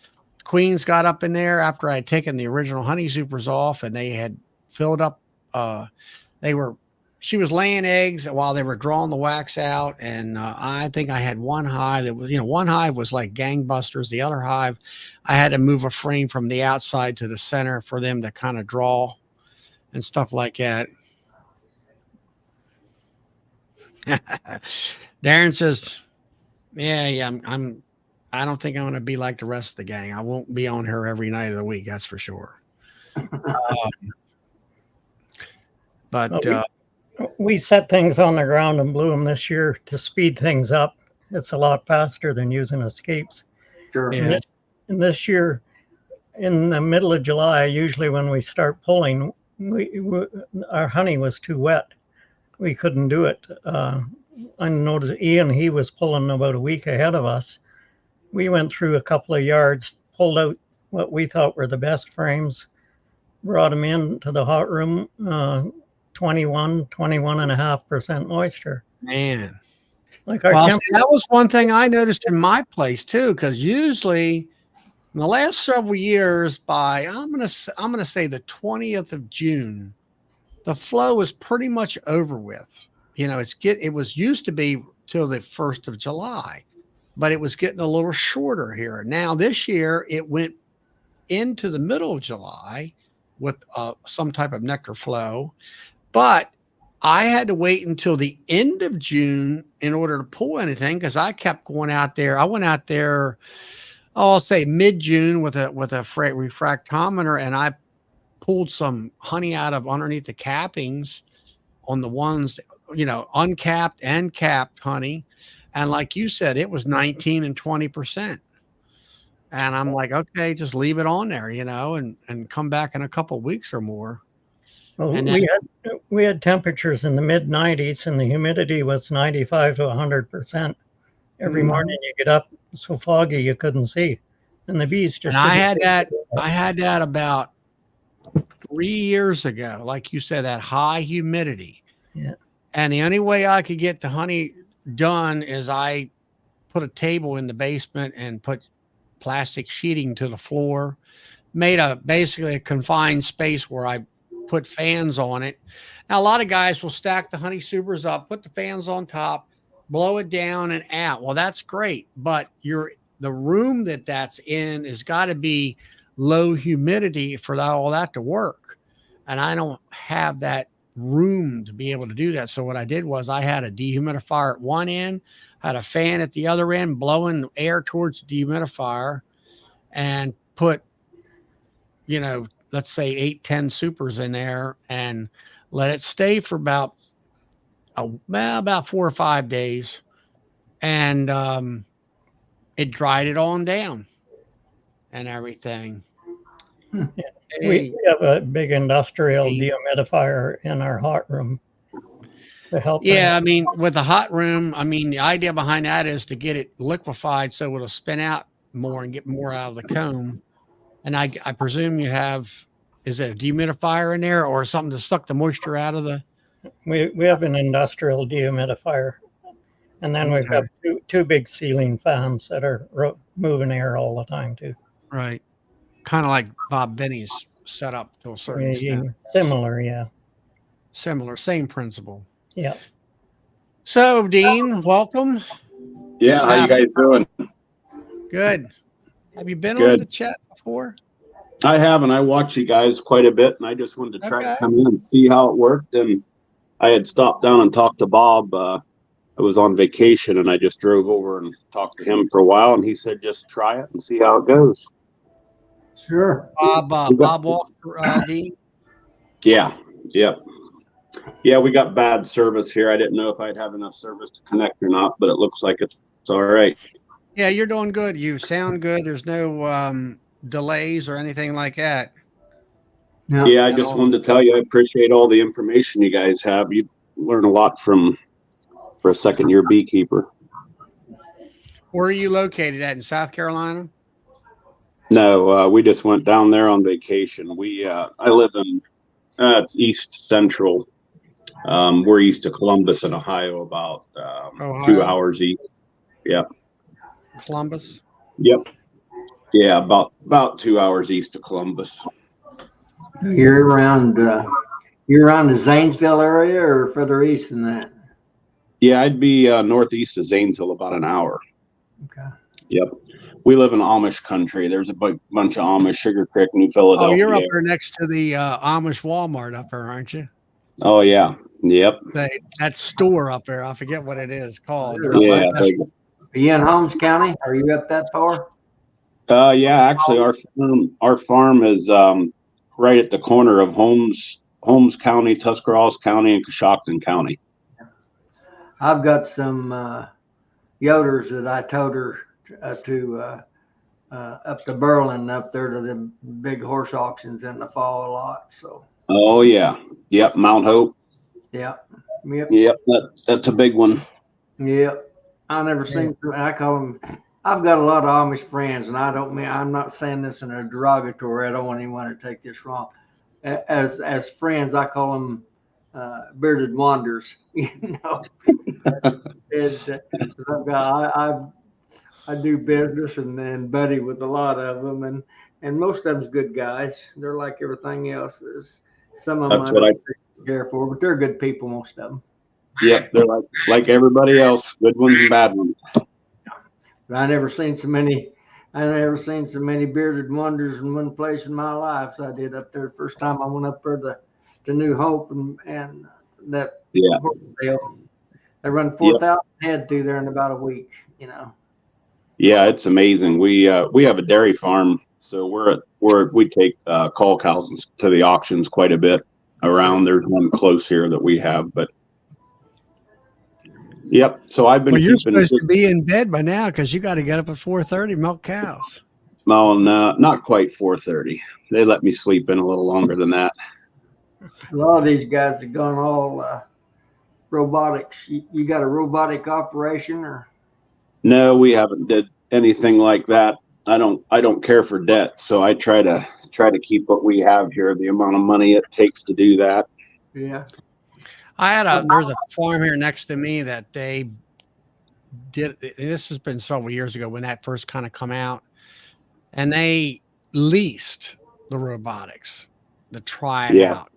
Queens got up in there after I had taken the original honey supers off, and they had filled up. She was laying eggs while they were drawing the wax out. And I think I had one hive that was, one hive was like gangbusters. The other hive, I had to move a frame from the outside to the center for them to kind of draw and stuff like that. Darren says, yeah, I don't think I'm going to be like the rest of the gang. I won't be on her every night of the week. That's for sure.
We set things on the ground and blew them this year to speed things up. It's a lot faster than using escapes.
Sure.
Yeah.
And this year, in the middle of July, usually when we start pulling, our honey was too wet. We couldn't do it. I noticed Ian, he was pulling about a week ahead of us. We went through a couple of yards, pulled out what we thought were the best frames, brought them into the hot room, 21.5% moisture.
Man.
Like
that was one thing I noticed in my place too, because usually in the last several years, by I'm gonna say the 20th of June, the flow is pretty much over with. It was used to be till the 1st of July, but it was getting a little shorter here. Now this year it went into the middle of July with some type of nectar flow, but I had to wait until the end of June in order to pull anything, because I kept going out there. I went out there, I'll say mid-June with a refractometer, and I pulled some honey out of underneath the cappings on the ones, uncapped and capped honey. And like you said, it was 19 and 20%. And I'm like, okay, just leave it on there, and come back in a couple of weeks or more.
Well, we had temperatures in the mid 90s, and the humidity was 95 to 100%. Every morning you get up so foggy you couldn't see, and the bees just.
And I had that about 3 years ago, like you said, that high humidity.
Yeah. And
the only way I could get the honey done is I put a table in the basement and put plastic sheeting to the floor, made basically a confined space where I put fans on it. Now, a lot of guys will stack the honey supers up, put the fans on top, blow it down and out. Well, that's great, but the room that's in has got to be low humidity for all that to work. And I don't have that room to be able to do that. So what I did was I had a dehumidifier at one end, had a fan at the other end, blowing air towards the dehumidifier, and put, let's say 8-10 supers in there, and let it stay for about 4 or 5 days. And it dried it on down and everything.
We have a big industrial dehumidifier in our hot room to help.
Yeah, with the hot room, the idea behind that is to get it liquefied so it'll spin out more and get more out of the comb. And I presume you have, is it a dehumidifier in there or something to suck the moisture out of the?
We have an industrial dehumidifier, and then we've got two big ceiling fans that are moving air all the time too.
Right. Kind of like Bob Benny's setup to a certain extent.
Similar, yeah.
Similar, same principle.
Yeah.
So, Dean, welcome.
Yeah, how you guys doing?
Good. Have you been on the chat before?
I haven't. I watch you guys quite a bit, and I just wanted to try
Okay.
to come in and see how it worked. And I had stopped down and talked to Bob. I was on vacation, and I just drove over and talked to him for a while, and he said just try it and see how it goes.
Sure.
Bob Walker, Dean.
Yeah, yeah, yeah. We got bad service here. I didn't know if I'd have enough service to connect or not, but it looks like it's all right.
Yeah, you're doing good. You sound good. There's no delays or anything like that.
Yeah, I
At
just
all.
wanted to tell you I appreciate all the information you guys have. You learn a lot from for a second year beekeeper.
Where are you located at in South Carolina?
No, we just went down there on vacation. I live in it's East Central. We're east of Columbus in Ohio, about 2
Ohio?
hours east. Yep,
Columbus.
yep, yeah, about 2 hours east of Columbus.
You're around the Zanesville area or further east than that?
Yeah, I'd be northeast of Zanesville, about an hour.
Okay.
Yep, we live in Amish country. There's a bunch of Amish, Sugar Creek, New
Oh,
Philadelphia.
you're up there next to the Amish Walmart up there, aren't you?
Oh yeah, yep,
That store up there. I forget what it is called.
Yeah,
There's a
yeah.
special-
Are you in Holmes County? Are you up that far?
Yeah, actually, our farm is right at the corner of Holmes County, Tuscarawas County, and Coshocton County.
I've got some Yoders that I towed her to up to Berlin, up there to the big horse auctions in the fall a lot. So
Oh yeah, yep, Mount Hope.
yep.
Yep, that's a big one.
Yep. I never seen. I call them. I've got a lot of Amish friends, and I'm not saying this in a derogatory. I don't want anyone to take this wrong. As friends, I call them bearded wanderers. You know, and I do business and buddy with a lot of them, and most of them's good guys. They're like everything else. There's some of them
That's
I
what
don't care for, but they're good people, most of them.
Yep, they're like everybody else, good ones and bad ones.
But I never seen so many bearded wonders in one place in my life as I did up there the first time I went up there to New Hope and that
Yeah,
horse sale. They run 4,000 head through there in about a week, you know.
yeah, it's amazing. We have a dairy farm, so we take call cows to the auctions quite a bit around. There's one close here that we have, but yep. So I've been
Well, you're
keeping
supposed to be in bed by now because you got to get up at 4:30, milk cows.
no, not quite 4:30. They let me sleep in a little longer than that.
A lot of these guys have gone all robotics. You got a robotic operation or?
No, we haven't did anything like that. I don't care for debt, so I try to keep what we have here, the amount of money it takes to do that.
Yeah.
There's a farm here next to me that they did. This has been several years ago when that first kind of come out, and they leased the robotics to try it out,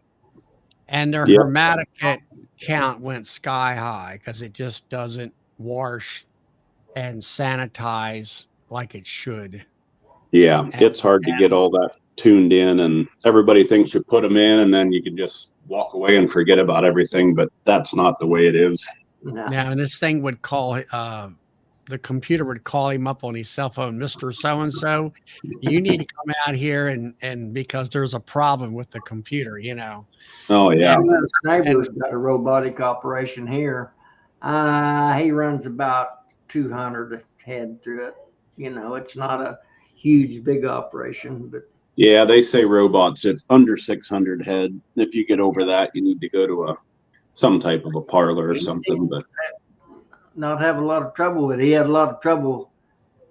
and their
Yeah.
hermetic count went sky high because it just doesn't wash and sanitize like it should.
Yeah, it's hard to get all that tuned in, and everybody thinks you put them in and then you can just walk away and forget about everything, but that's not the way it is.
No.
Now, and this thing would call the computer would call him up on his cell phone, Mr. So-and-so, you need to come out here and because there's a problem with the computer, you know.
Oh yeah.
Neighbor's got a robotic operation here. He runs about 200 head through it. You know, it's not a huge, big operation, but
Yeah, they say robots at under 600 head. If you get over that, you need to go to some type of a parlor or something. But
not have a lot of trouble with it. He had a lot of trouble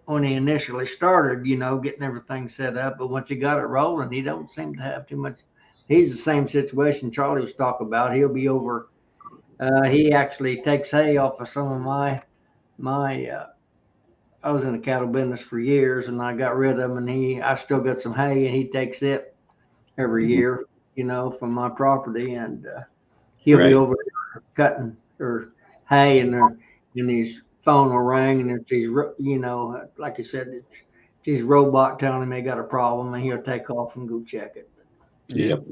when he initially started, you know, getting everything set up. But once he got it rolling, he don't seem to have too much. He's the same situation Charlie was talking about. He'll be over. He actually takes hay off of some of my. I was in the cattle business for years, and I got rid of him. And I still got some hay, and he takes it every year, you know, from my property, and he'll be over there cutting or hay, and his phone will ring, and if he's, you know, like I said, it's his robot telling him they got a problem, and he'll take off and go check it.
Yep.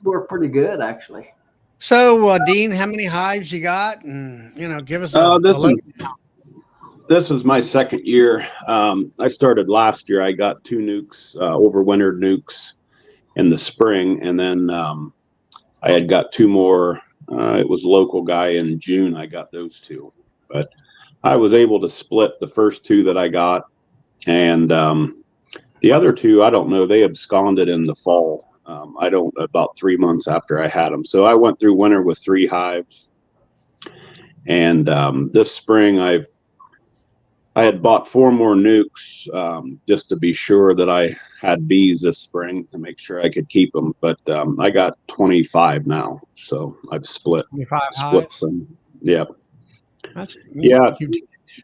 We're pretty good, actually.
So, Dean, how many hives you got? And, give us
This is my second year. I started last year. I got 2 nukes, overwintered nukes in the spring. And then I had got 2 more. It was a local guy in June. I got those 2. But I was able to split the first 2 that I got. And the other 2, I don't know, they absconded in the fall. About 3 months after I had them. So I went through winter with 3 hives. And this spring, I had bought 4 more nukes just to be sure that I had bees this spring to make sure I could keep them. But I got 25 now. So I've split
25
hives. Them. Yeah.
That's
yeah.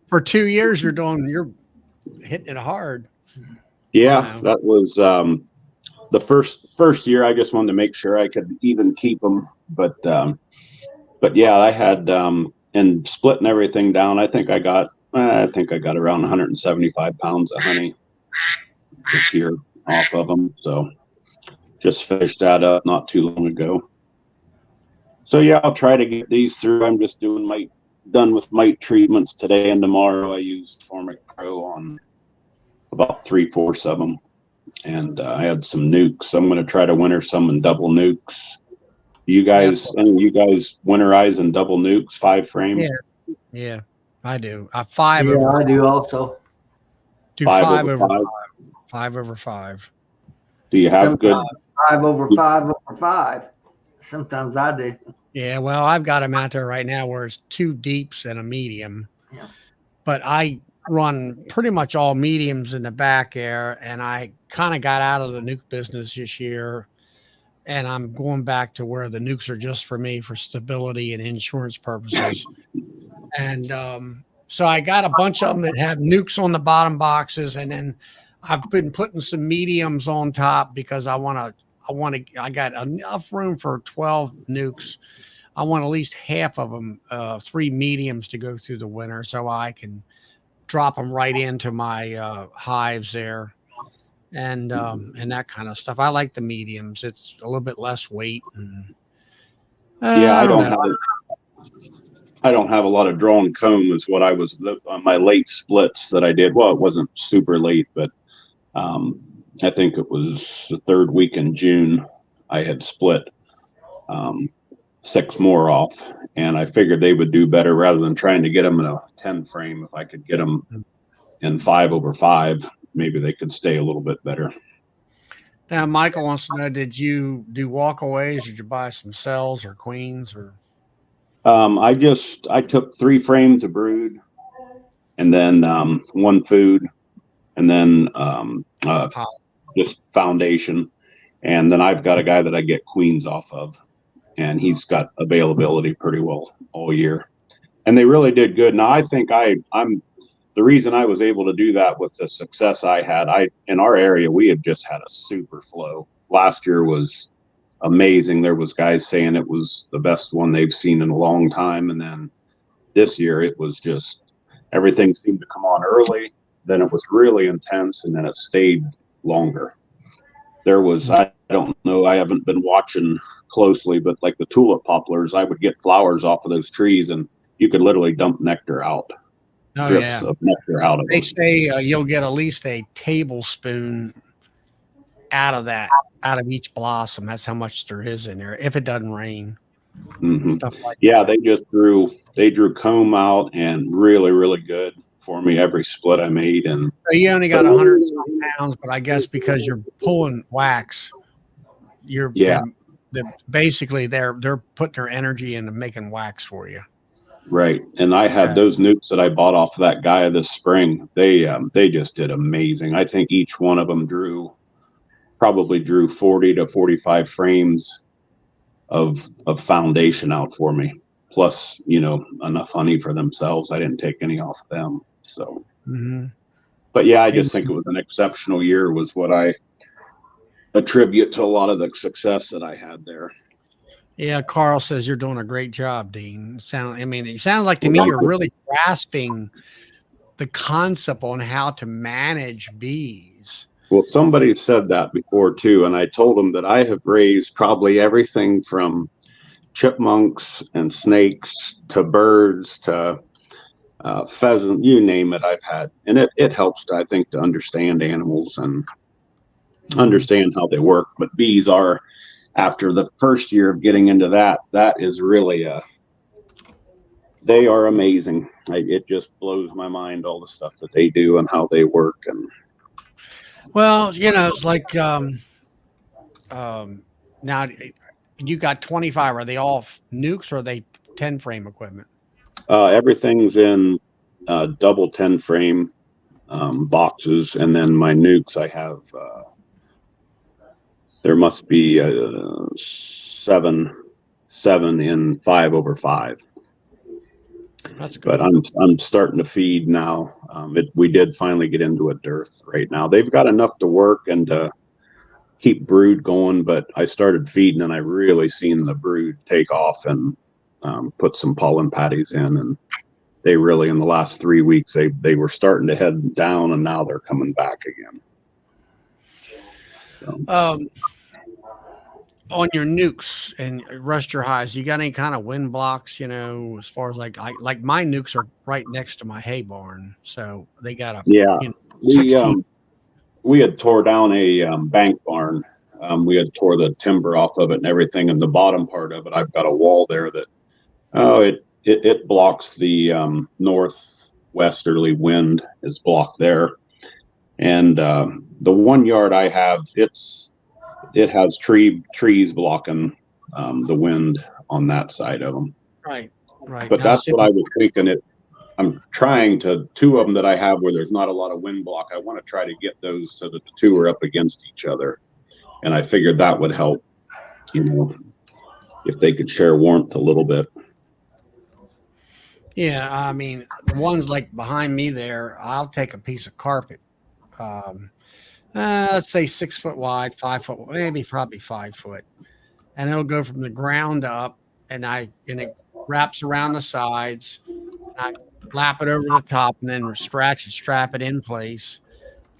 For 2 years, you're hitting it hard.
Yeah, wow. That was the first year. I just wanted to make sure I could even keep them. But yeah, I had and splitting everything down. I think I got around 175 pounds of honey this year off of them. So just finished that up not too long ago. So yeah, I'll try to get these through. I'm just done with mite treatments today and tomorrow. I used Formic Pro on about 3/4 of them. And I had some nukes. I'm going to try to winter some in double nukes. You guys winterize in double nukes, 5 frame?
Yeah, I do. 5
yeah,
over.
I do also.
Do 5 over 5. 5 over 5.
Do you have
Sometimes good 5 over 5 over 5? Sometimes I do.
Yeah, well, I've got them out there right now where it's 2 deeps and a medium.
Yeah.
But I run pretty much all mediums in the back air, and I kind of got out of the nuke business this year, and I'm going back to where the nukes are just for me for stability and insurance purposes. And so I got a bunch of them that have nukes on the bottom boxes, and then I've been putting some mediums on top because I got enough room for 12 nukes. I want at least half of them, 3 mediums to go through the winter so I can drop them right into my hives there and that kind of stuff. I like the mediums. It's a little bit less weight. And,
yeah, I don't have a lot of drawn comb is what I was on my late splits that I did. Well, it wasn't super late, but I think it was the 3rd week in June. I had split 6 more off, and I figured they would do better rather than trying to get them in a 10 frame. If I could get them in 5 over 5, maybe they could stay a little bit better.
Now, Michael wants to know, did you do walkaways? Did you buy some cells or queens or?
I took 3 frames of brood and then 1 food and then just foundation. And then I've got a guy that I get queens off of, and he's got availability pretty well all year. And they really did good. Now I think I'm the reason I was able to do that with the success I had. In our area, we had just had a super flow. Last year was amazing. There was guys saying it was the best one they've seen in a long time. And then this year it was just, everything seemed to come on early. Then it was really intense, and then it stayed longer. There was, I don't know, I haven't been watching closely, but like the tulip poplars, I would get flowers off of those trees and you could literally dump nectar out.
Oh,
drips of nectar out of
They
them.
say you'll get at least a tablespoon out of each blossom. That's how much there is in there if it doesn't rain.
Mm-hmm.
Stuff like
yeah,
that.
they drew comb out and really, really good for me every split I made. And
so you only got 100 pounds, but I guess because you're pulling wax, basically they're putting their energy into making wax for you.
Right. And I had those nukes that I bought off that guy this spring. They just did amazing. I think each one of them probably drew 40 to 45 frames of foundation out for me. Plus, enough honey for themselves. I didn't take any off of them. So, but yeah, I just think it was an exceptional year was what I attribute to a lot of the success that I had there.
Yeah, Carl says you're doing a great job, Dean. It sounds like to me you're really grasping the concept on how to manage bees. bees.
Well, somebody said that before too, and I told them that I have raised probably everything from chipmunks and snakes to birds to pheasant, you name it, I've had. And it helps, I think, to understand animals and understand how they work. But bees are, after the first year of getting into that, that is really they are amazing. It just blows my mind, all the stuff that they do and how they work. And
Well, it's like now you got 25. Are they all nukes or are they 10 frame equipment?
everything's in double 10 frame boxes. And then my nukes, I have, there must be seven in 5/5.
That's good.
But I'm starting to feed now. We did finally get into a dearth right now. They've got enough to work and to keep brood going, but I started feeding and I really seen the brood take off and put some pollen patties in, and they really, in the last 3 weeks, they were starting to head down, and now they're coming back again. So.
On your nukes and rooster hives, you got any kind of wind blocks, as far as like my nukes are right next to my hay barn, so they got a
we had tore down a bank barn. We had tore the timber off of it and everything, and the bottom part of it, I've got a wall there that it blocks the northwesterly wind is blocked there, and the 1 yard I have, it has trees blocking the wind on that side of them.
Right.
But now, that's what I was thinking. I'm trying to, 2 of them that I have where there's not a lot of wind block, I want to try to get those so that the 2 are up against each other. And I figured that would help, if they could share warmth a little bit.
Yeah, I mean, the ones like behind me there, I'll take a piece of carpet. Let's say 6 foot wide, 5 foot, maybe probably 5 foot. And it'll go from the ground up and it wraps around the sides. I lap it over the top and then strap it in place.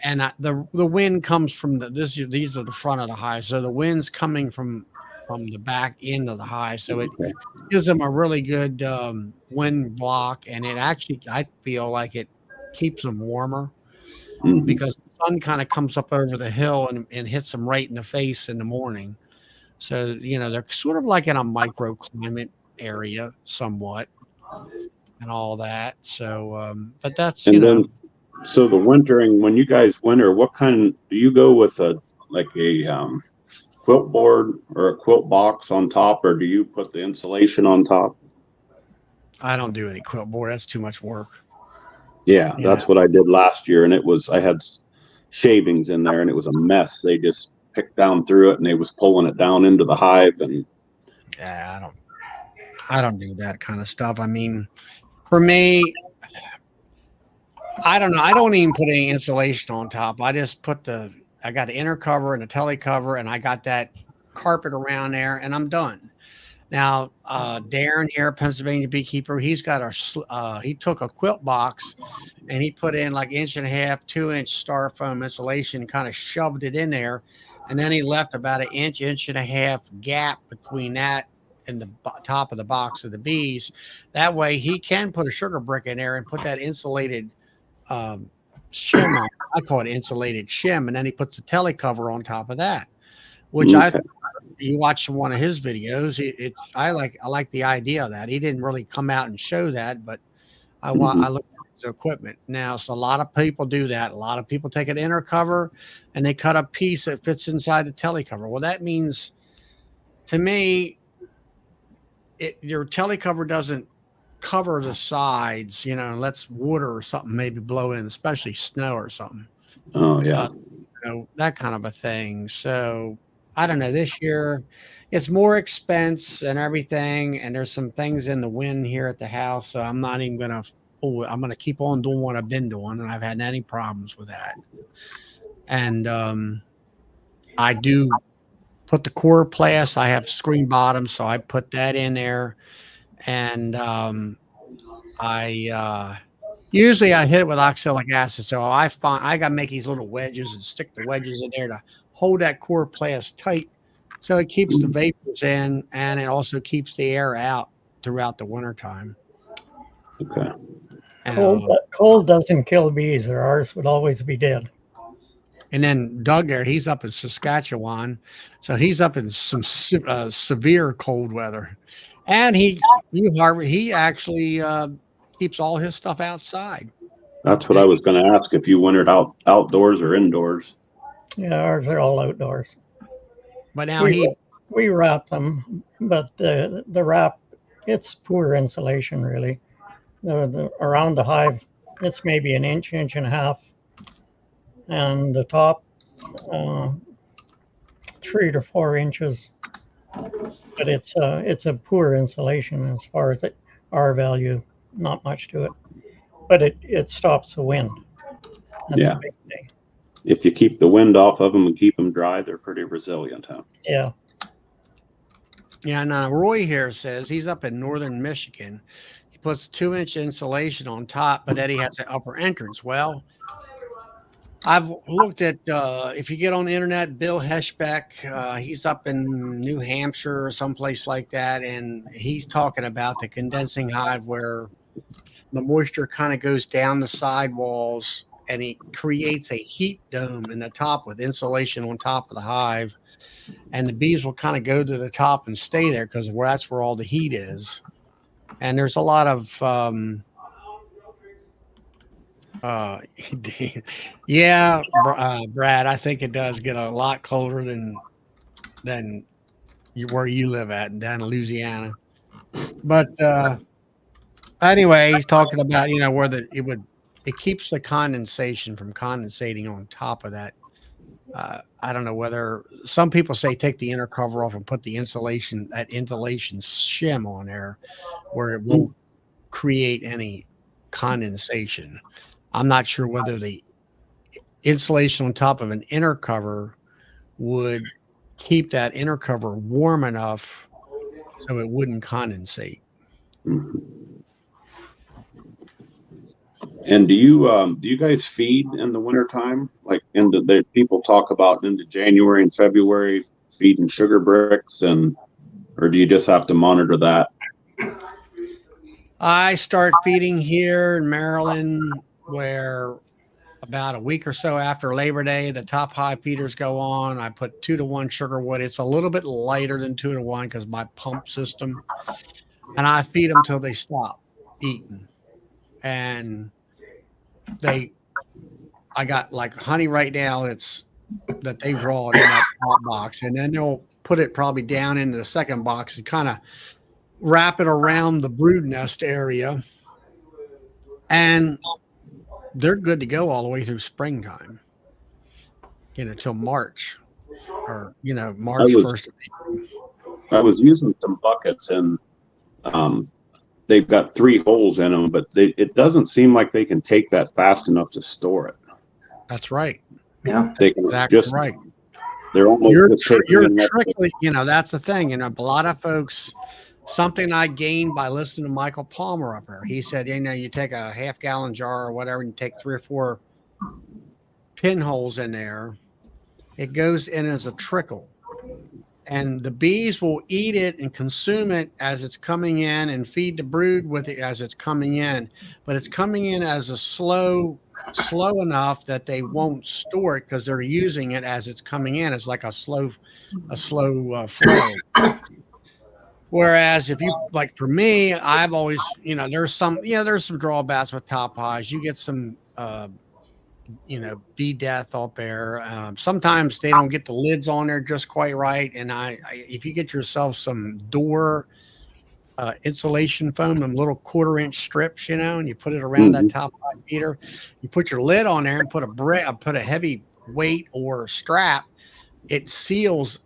And the wind comes from these are the front of the hive. So the wind's coming from the back end of the hive. So it gives them a really good wind block. And it actually, I feel like it keeps them warmer. Mm-hmm. Because the sun kind of comes up over the hill and hits them right in the face in the morning. So, they're sort of like in a microclimate area somewhat and all that. So, but that's,
then, so the wintering, when you guys winter, what kind do you go with a quilt board or a quilt box on top, or do you put the insulation on top?
I don't do any quilt board. That's too much work.
Yeah, that's what I did last year, and I had shavings in there, and it was a mess. They just picked down through it, and they was pulling it down into the hive. And
yeah, I don't do that kind of stuff. I mean, for me, I don't know. I don't even put any insulation on top. I just I got the inner cover and the tele cover, and I got that carpet around there, and I'm done. Now, Darren here, Pennsylvania beekeeper, he's got he took a quilt box and he put in like 1.5 inch, 2-inch styrofoam insulation, kind of shoved it in there. And then he left about 1 inch, 1.5 gap between that and the top of the box of the bees. That way he can put a sugar brick in there and put that insulated shim on. I call it insulated shim. And then he puts the tele cover on top of that, which you watch one of his videos. I like the idea of that. He didn't really come out and show that, but I look at his equipment now. So a lot of people do that. A lot of people take an inner cover and they cut a piece that fits inside the tele cover. Well, that means to me, your tele cover doesn't cover the sides, lets water or something maybe blow in, especially snow or something.
Oh yeah.
That kind of a thing. So I don't know, this year it's more expense and everything. And there's some things in the wind here at the house. So I'm not even going to, I'm going to keep on doing what I've been doing. And I've had any problems with that. And I do put the chloroplast. I have screen bottom. So I put that in there. And I Usually I hit it with oxalic acid. So I got to make these little wedges and stick the wedges in there to hold that chloroplast tight. So it keeps the vapors in and it also keeps the air out throughout the wintertime.
Okay.
And,
Cold doesn't kill bees, or ours would always be dead.
and then Doug there, he's up in Saskatchewan. So he's up in some severe cold weather. And he actually keeps all his stuff outside.
That's what I was going to ask, if you wintered outdoors or indoors.
Yeah, ours are all outdoors.
But now
we wrap them, but the wrap, it's poor insulation really. Around the hive, it's maybe an inch and a half, and the top 3 to 4 inches. But it's a poor insulation as far as R value, not much to it. But it stops the wind. That's
Yeah.
a big thing.
If you keep the wind off of them and keep them dry, they're pretty resilient, huh?
Yeah.
Yeah, now Roy here says he's up in northern Michigan. He puts 2-inch insulation on top, but then he has an upper entrance. Well, I've looked at if you get on the internet, Bill Heschbeck, he's up in New Hampshire or someplace like that, and he's talking about the condensing hive where the moisture kind of goes down the sidewalls and it creates a heat dome in the top with insulation on top of the hive. And the bees will kind of go to the top and stay there because that's where all the heat is. And there's a lot of, Brad, I think it does get a lot colder than where you live at down in Louisiana. But anyway, he's talking about, where it keeps the condensation from condensating on top of that. I don't know whether some people say take the inner cover off and put the insulation shim on there where it won't create any condensation. I'm not sure whether the insulation on top of an inner cover would keep that inner cover warm enough so it wouldn't condensate.
Mm-hmm. And do you guys feed in the wintertime? Like people talk about into January and February feeding sugar bricks, or do you just have to monitor that?
I start feeding here in Maryland where about a week or so after Labor Day, the top hive feeders go on. I put 2-to-1 sugar wood. It's a little bit lighter than 2-to-1 because my pump system, and I feed them till they stop eating. And I got like honey right now. It's that they draw it in that top box, and then they'll put it probably down into the second box and kind of wrap it around the brood nest area, and they're good to go all the way through springtime. Till March, or March 1st.
I was using some buckets, and they've got 3 holes in them, but it doesn't seem like they can take that fast enough to store it.
That's right.
Yeah,
they can
exactly right.
They're almost
you're trickly. That's the thing. A lot of folks. Something I gained by listening to Michael Palmer up there. He said, you take a half-gallon jar or whatever, and you take 3 or 4 pinholes in there. It goes in as a trickle. And the bees will eat it and consume it as it's coming in and feed the brood with it as it's coming in. But it's coming in as a slow enough that they won't store it because they're using it as it's coming in. It's like a slow flow. Whereas if you, like for me, I've always, there's some drawbacks with top hives. You get some, bee death out there. Sometimes they don't get the lids on there just quite right. And if you get yourself some door insulation foam, them little 1/4-inch strips, and you put it around that top hive feeder, you put your lid on there and put a heavy weight or strap, it seals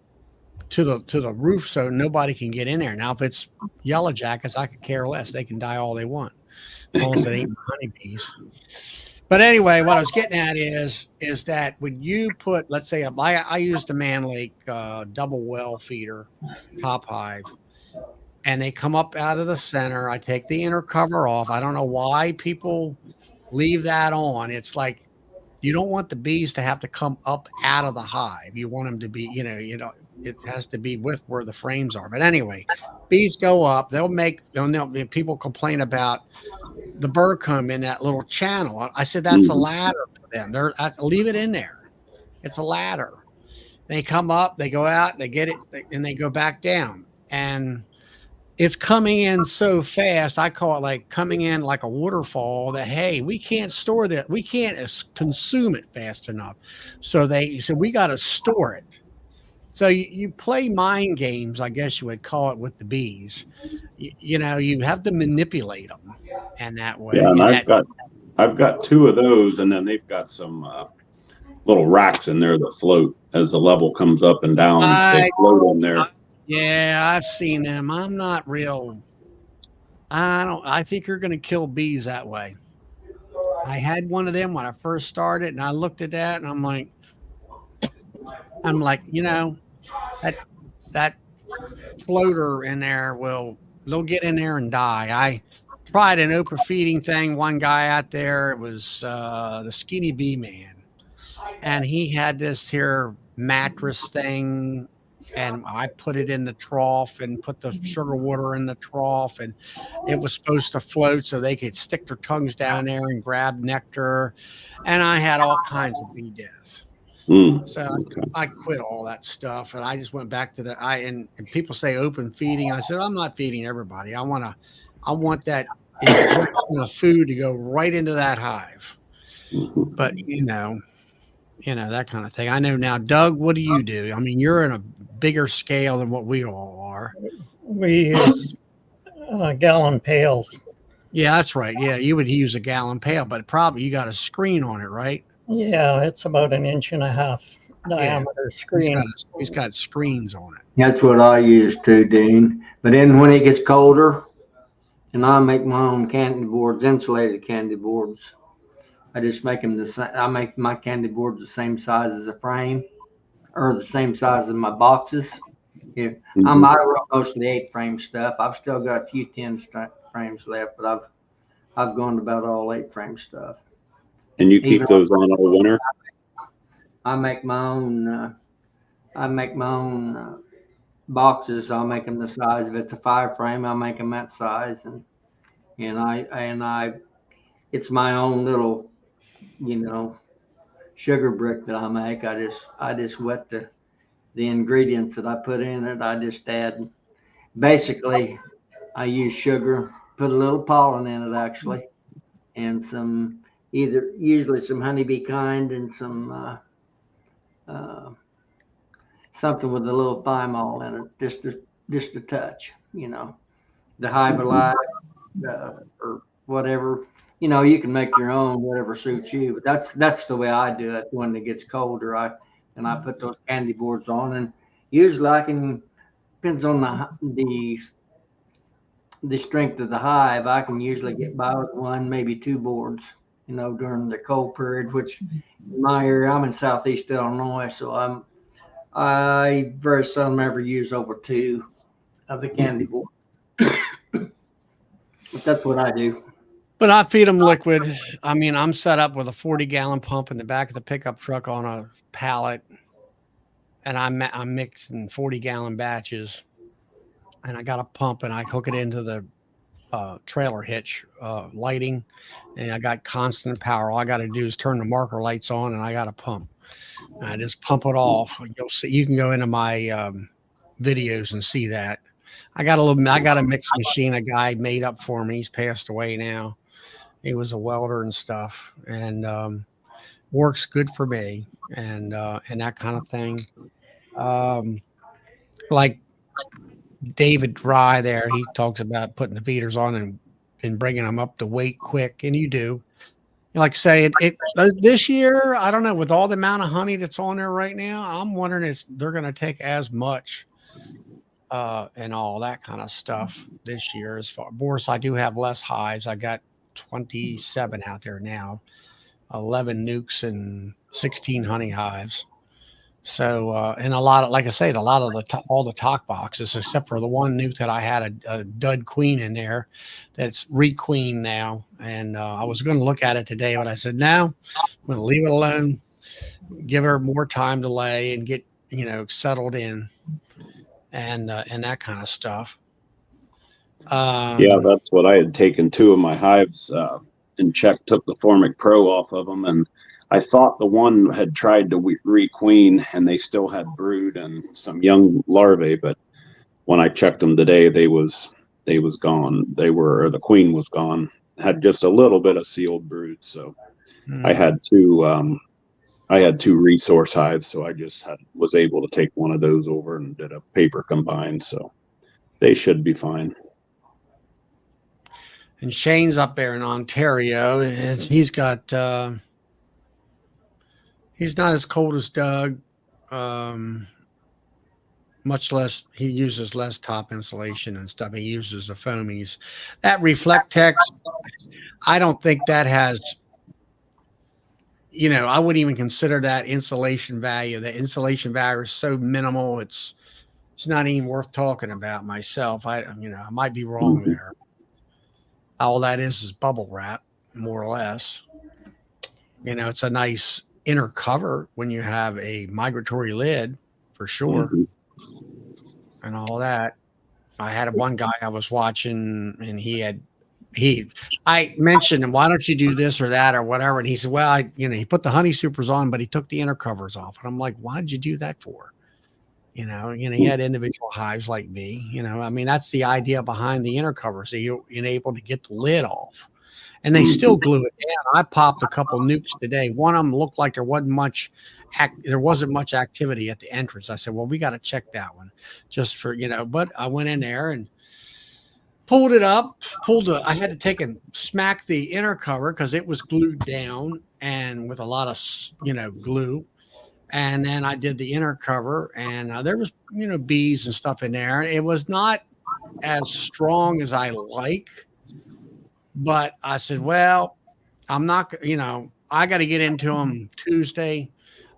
to the roof so nobody can get in there. Now, if it's yellow jackets, I could care less. They can die all they want as long as it ain't honeybees. But anyway, what I was getting at is that when you put, let's say, I used a Man Lake double well feeder top hive, and they come up out of the center. I take the inner cover off. I don't know why people leave that on. It's like you don't want the bees to have to come up out of the hive. You want them to be, it has to be with where the frames are. But anyway, bees go up. They'll make, people complain about the burr comb in that little channel. I said, that's a ladder for them. Leave it in there. It's a ladder. They come up, they go out, they get it, and they go back down. And it's coming in so fast. I call it like coming in like a waterfall that, hey, we can't store that. We can't consume it fast enough. So they said, we got to store it. So you play mind games, I guess you would call it, with the bees. You have to manipulate them and that way.
Yeah, and I've got 2 of those, and then they've got some little racks in there that float as the level comes up and down. They float in there.
Yeah, I've seen them. I'm not real. I think you're going to kill bees that way. I had one of them when I first started, and I looked at that, and I'm like, that floater in there they'll get in there and die. I tried an open feeding thing. One guy out there, it was the Skinny Bee Man, and he had this here mattress thing. And I put it in the trough and put the sugar water in the trough, and it was supposed to float so they could stick their tongues down there and grab nectar. And I had all kinds of bee death. So I quit all that stuff, and I just went back to and people say open feeding. I said, I'm not feeding everybody. I want that injection of food to go right into that hive. But that kind of thing. I know now. Doug, what do you do? I mean, you're in a bigger scale than what we all are.
We use gallon pails.
Yeah, that's right. Yeah, you would use a gallon pail, but probably you got a screen on it, right?
Yeah, it's about 1.5 inch diameter screen.
He's got screens on it.
That's what I use too, Dean. But then when it gets colder, and I make my own candy boards, insulated candy boards. I just make them the same. I make my candy boards the same size as a frame, or the same size as my boxes. I wrote most of the 8-frame stuff. I've still got a few 10 frames left, but I've gone about all 8-frame stuff.
And you keep those on all winter?
I make my own. Boxes. I'll make them the size. If it's a 5-frame, I'll make them that size, and it's my own little, sugar brick that I make. I just wet the ingredients that I put in it. I just add, basically, I use sugar, put a little pollen in it actually, and usually some honeybee kind and some something with a little thymol in it, just a touch, the Hive Alive or whatever. You can make your own, whatever suits you. But that's the way I do it when it gets colder. I put those candy boards on, and usually depends on the strength of the hive. I can usually get by with 1, maybe 2 boards, during the cold period. Which in my area, I'm in Southeast Illinois, so I very seldom ever use over 2 of the candy board. But that's what I do.
But I feed them liquid. I mean, I'm set up with a 40-gallon pump in the back of the pickup truck on a pallet, and I'm mixing 40-gallon batches. And I got a pump, and I hook it into the trailer hitch lighting, and I got constant power. All I got to do is turn the marker lights on, and I got a pump. And I just pump it off. You'll see. You can go into my videos and see that. I got a mix machine a guy made up for me. He's passed away now. He was a welder and stuff, and works good for me, and that kind of thing. Like David Rye there, he talks about putting the feeders on and bringing them up to weight quick, and you do. Like I say, it this year, I don't know, with all the amount of honey that's on there right now, I'm wondering if they're going to take as much and all that kind of stuff this year. As far Boris, I do have less hives. I got 27 out there now, 11 nukes and 16 honey hives. So, and a lot of, like I said, a lot of all the talk boxes, except for the one nuke that I had a dud queen in there that's requeen now. And I was going to look at it today, but I said, no, I'm going to leave it alone, give her more time to lay and get, settled in and that kind of stuff.
Yeah, that's what I had taken 2 of my hives and took the Formic Pro off of them, and I thought the one had tried to requeen and they still had brood and some young larvae, but when I checked them today, they was gone. The queen was gone. Had just a little bit of sealed brood, so I had 2 resource hives, so I just was able to take one of those over and did a paper combine, so they should be fine.
And Shane's up there in Ontario, and he's got he's not as cold as Doug. Much less, he uses less top insulation and stuff. He uses the foamies. That Reflectex, I don't think that has, I wouldn't even consider that insulation value. The insulation value is so minimal, it's not even worth talking about myself. I might be wrong there. All that is bubble wrap, more or less. It's a nice inner cover when you have a migratory lid, for sure, and all that. I had one guy I was watching, and I mentioned him, why don't you do this or that or whatever? And he said, well, he put the honey supers on, but he took the inner covers off. And I'm like, why did you do that for? He had individual hives like me, that's the idea behind the inner cover. So you're able to get the lid off, and they still glue it down. I popped a couple nukes today. One of them looked like there wasn't much activity at the entrance. I said, well, we got to check that one just for, but I went in there and pulled it up, I had to take and smack the inner cover because it was glued down and with a lot of, glue. And then I did the inner cover, and there was, bees and stuff in there. It was not as strong as I like, but I said, well, I'm not, I got to get into them Tuesday.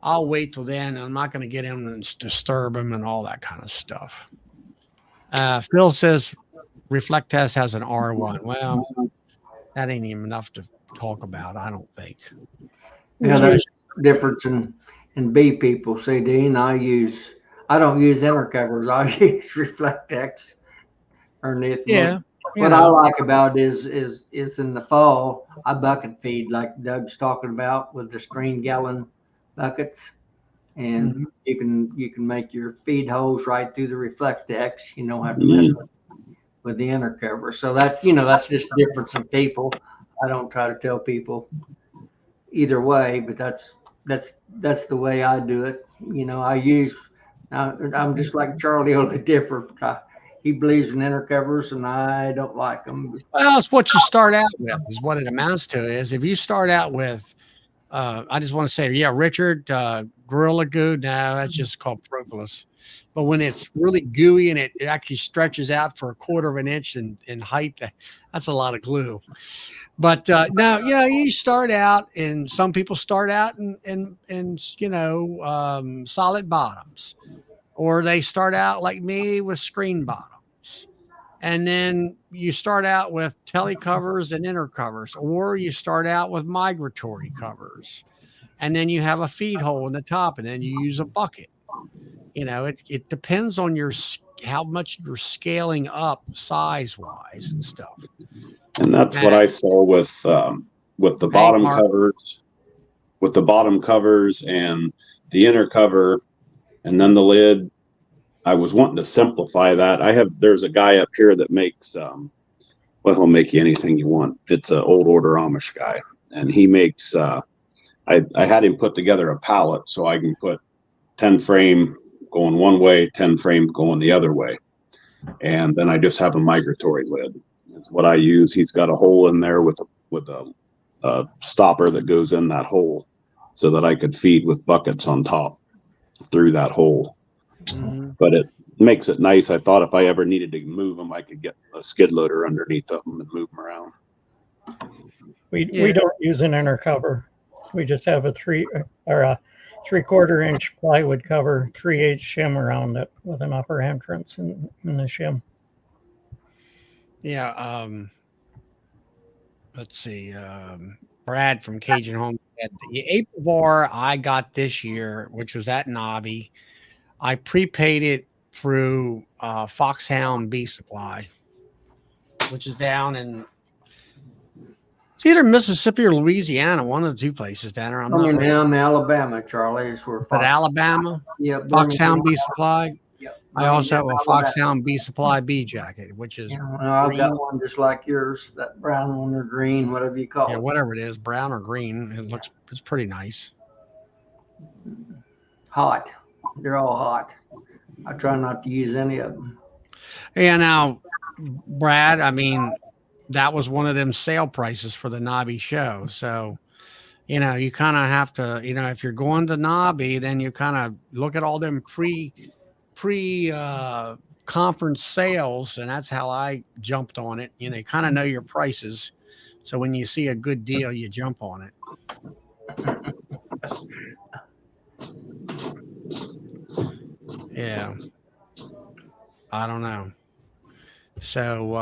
I'll wait till then. I'm not going to get in and disturb them and all that kind of stuff. Phil says Reflectex has an R1. Well, that ain't even enough to talk about, I don't think.
Yeah, there's a difference in bee people. See, Dean, I don't use inner covers. I use Reflectex underneath.
Yeah.
What I like about it is in the fall, I bucket feed like Doug's talking about with the screen gallon buckets. And you can make your feed holes right through the Reflectex. You don't have to mess with the inner cover. So that's just difference in people. I don't try to tell people either way, but that's the way I do it. I'm just like Charlie, only different. He believes in inner covers, and I don't like them.
Well, it's what you start out with, is what it amounts to. Is if you start out with, I just want to say, yeah, Richard, Gorilla Goo. No, that's just called propolis. But when it's really gooey and it actually stretches out for 1/4 of an inch in height, that's a lot of glue. But now, you start out, and some people start out in solid bottoms, or they start out like me with screen bottoms. And then you start out with tele covers and inner covers, or you start out with migratory covers. And then you have a feed hole in the top, and then you use a bucket. It depends on how much you're scaling up size wise and stuff.
And that's what I saw with the bottom covers, and the inner cover, and then the lid. I was wanting to simplify that. There's a guy up here that makes, he'll make you anything you want. It's an old order Amish guy, and he makes, I had him put together a pallet so I can put 10 frame going one way, 10 frame going the other way. And then I just have a migratory lid. It's what I use. He's got a hole in there with a stopper that goes in that hole so that I could feed with buckets on top through that hole. But it makes it nice. I thought if I ever needed to move them, I could get a skid loader underneath them and move them around.
We don't use an inner cover. We just have a 3/4 inch plywood cover, 3/8 shim around it with an upper entrance in the shim.
Yeah. Let's see. Brad from Cajun Home said the April bar I got this year, which was at Nobby, I prepaid it through Foxhound Bee Supply, which is down in it's either Mississippi or Louisiana, one of the two places down there. I'm not really
down in Alabama, Charlie, is where
but Alabama,
yeah,
Foxhound Bee Supply.
Yep.
I also have a
Alabama.
Foxhound Bee Supply bee jacket, which is
Yeah, well, I've
green.
got one just like yours, that brown one or green, whatever you call
Yeah,
it.
whatever it is, brown or green. It's pretty nice.
Hot. They're all hot. I try not to use any of them.
Yeah, now, Brad, I mean, that was one of them sale prices for the Nobby show. So, you know, you kind of have to, you know, if you're going to Nobby, then you kind of look at all them pre conference sales, and that's how I jumped on it. You know, you kind of know your prices. So when you see a good deal, you jump on it. Yeah. I don't know. So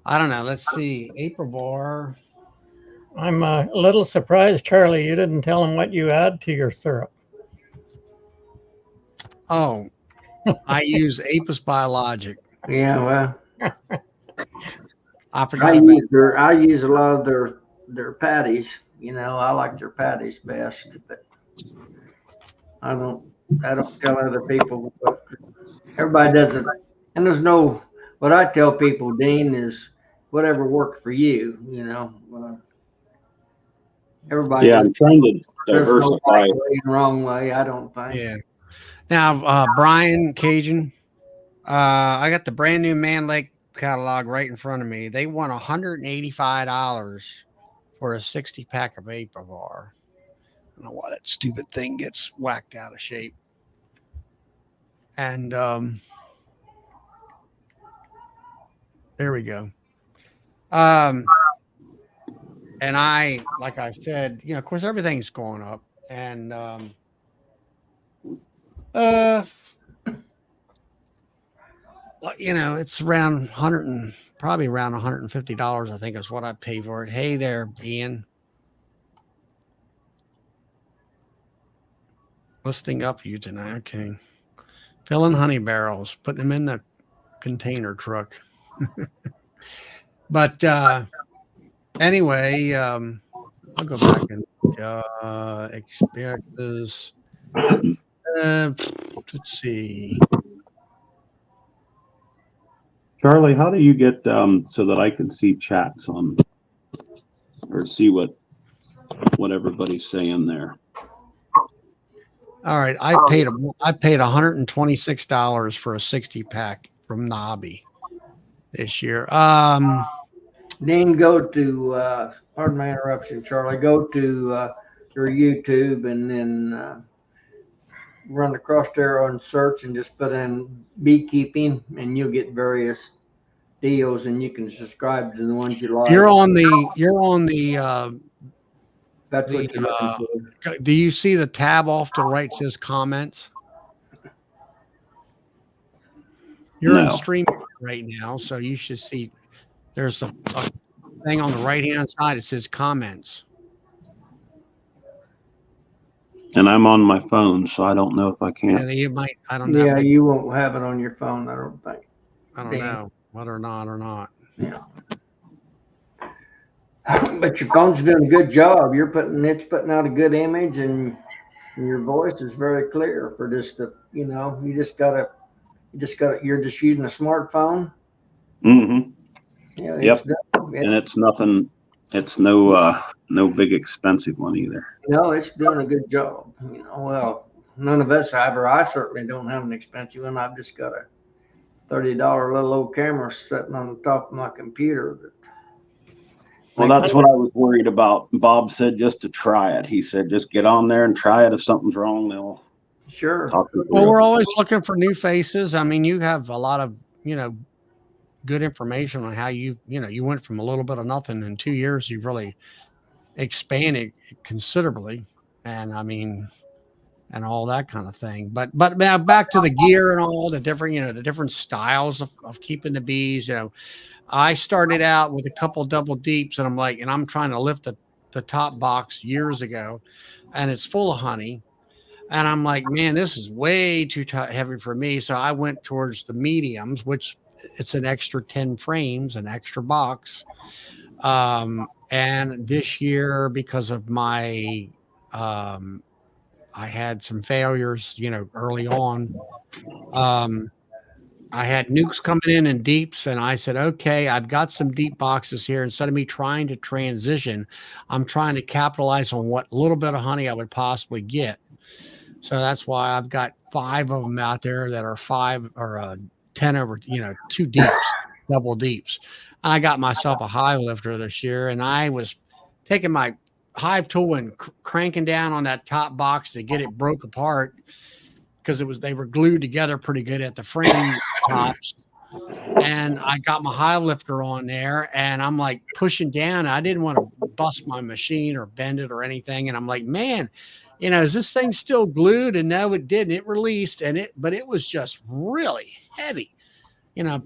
I don't know. Let's see. April bar.
I'm a little surprised, Charlie, you didn't tell him what you add to your syrup.
Oh, I use Apis Biologic.
Yeah, well,
I forgot about
I use a lot of their patties. You know, I like their patties best, but I don't tell other people. But everybody doesn't, and there's no. What I tell people, Dean, is whatever works for you. You know, everybody.
Yeah, I'm trying to
There's no
diversify.
right way and wrong way. I don't think.
Yeah. Now, Brian Cajun, I got the brand new Man Lake catalog right in front of me. They want $185 for a 60-pack of April bar. I don't know why that stupid thing gets whacked out of shape. And there we go. And like I said, you know, of course, everything's going up. And you know, it's around probably around $150, I think is what I pay for it. Hey there, Ian. Listing up you tonight. Okay. Filling honey barrels, putting them in the container truck. But anyway, I'll go back and expect this. Let's see.
Charlie, how do you get so that I can see chats on or see what everybody's saying there?
All right, I paid $126 for a 60-pack from Nobby this year.
Dean, go to pardon my interruption, Charlie. Go to your YouTube and then run the cross arrow and search and just put in beekeeping, and you'll get various deals, and you can subscribe to the ones you like.
You're on the
That's what you're looking for.
do you see the tab off to the right says comments? You're in
No.
stream right now, so you should see there's a thing on the right hand side. It says comments.
And I'm on my phone, so I don't know if I
Yeah,
can.
you might. I don't know.
Yeah, you won't have it on your phone, I don't think.
I don't
Dan.
know whether or not.
Yeah. But your phone's doing a good job. It's putting out a good image, and your voice is very clear for just you're just using a smartphone.
Mm-hmm.
Yeah.
Yep. And it's nothing. It's no big expensive one either.
No, it's doing a good job. You know, well, none of us, however, I certainly don't have an expensive one. I've just got a $30 little old camera sitting on the top of my computer.
Well, that's what I was worried about. Bob said just to try it. He said just get on there and try it. If something's wrong, they'll
Sure.
talk to you.
Well, we're always looking for new faces. I mean, you have a lot of good information on how you went from a little bit of nothing in 2 years. You've really expanded considerably. and I mean, and all that kind of thing. But now back to the gear and all the different, the different styles of keeping the bees. I started out with a couple double deeps, and I'm trying to lift the top box years ago, and it's full of honey. And I'm like, man, this is way too heavy for me. So I went towards the mediums, which it's an extra 10 frames, an extra box. And this year, because of my, I had some failures, early on. I had nukes coming in and deeps, and I said, okay, I've got some deep boxes here. Instead of me trying to transition, I'm trying to capitalize on what little bit of honey I would possibly get. So that's why I've got 5 of them out there that are 5 or 10 over, 2 deeps, double deeps. And I got myself a hive lifter this year, and I was taking my hive tool and cranking down on that top box to get it broke apart, because they were glued together pretty good at the frame tops. And I got my hive lifter on there, and I'm like pushing down. I didn't want to bust my machine or bend it or anything. And I'm like, man, is this thing still glued? And no, it didn't. It released, but it was just really heavy.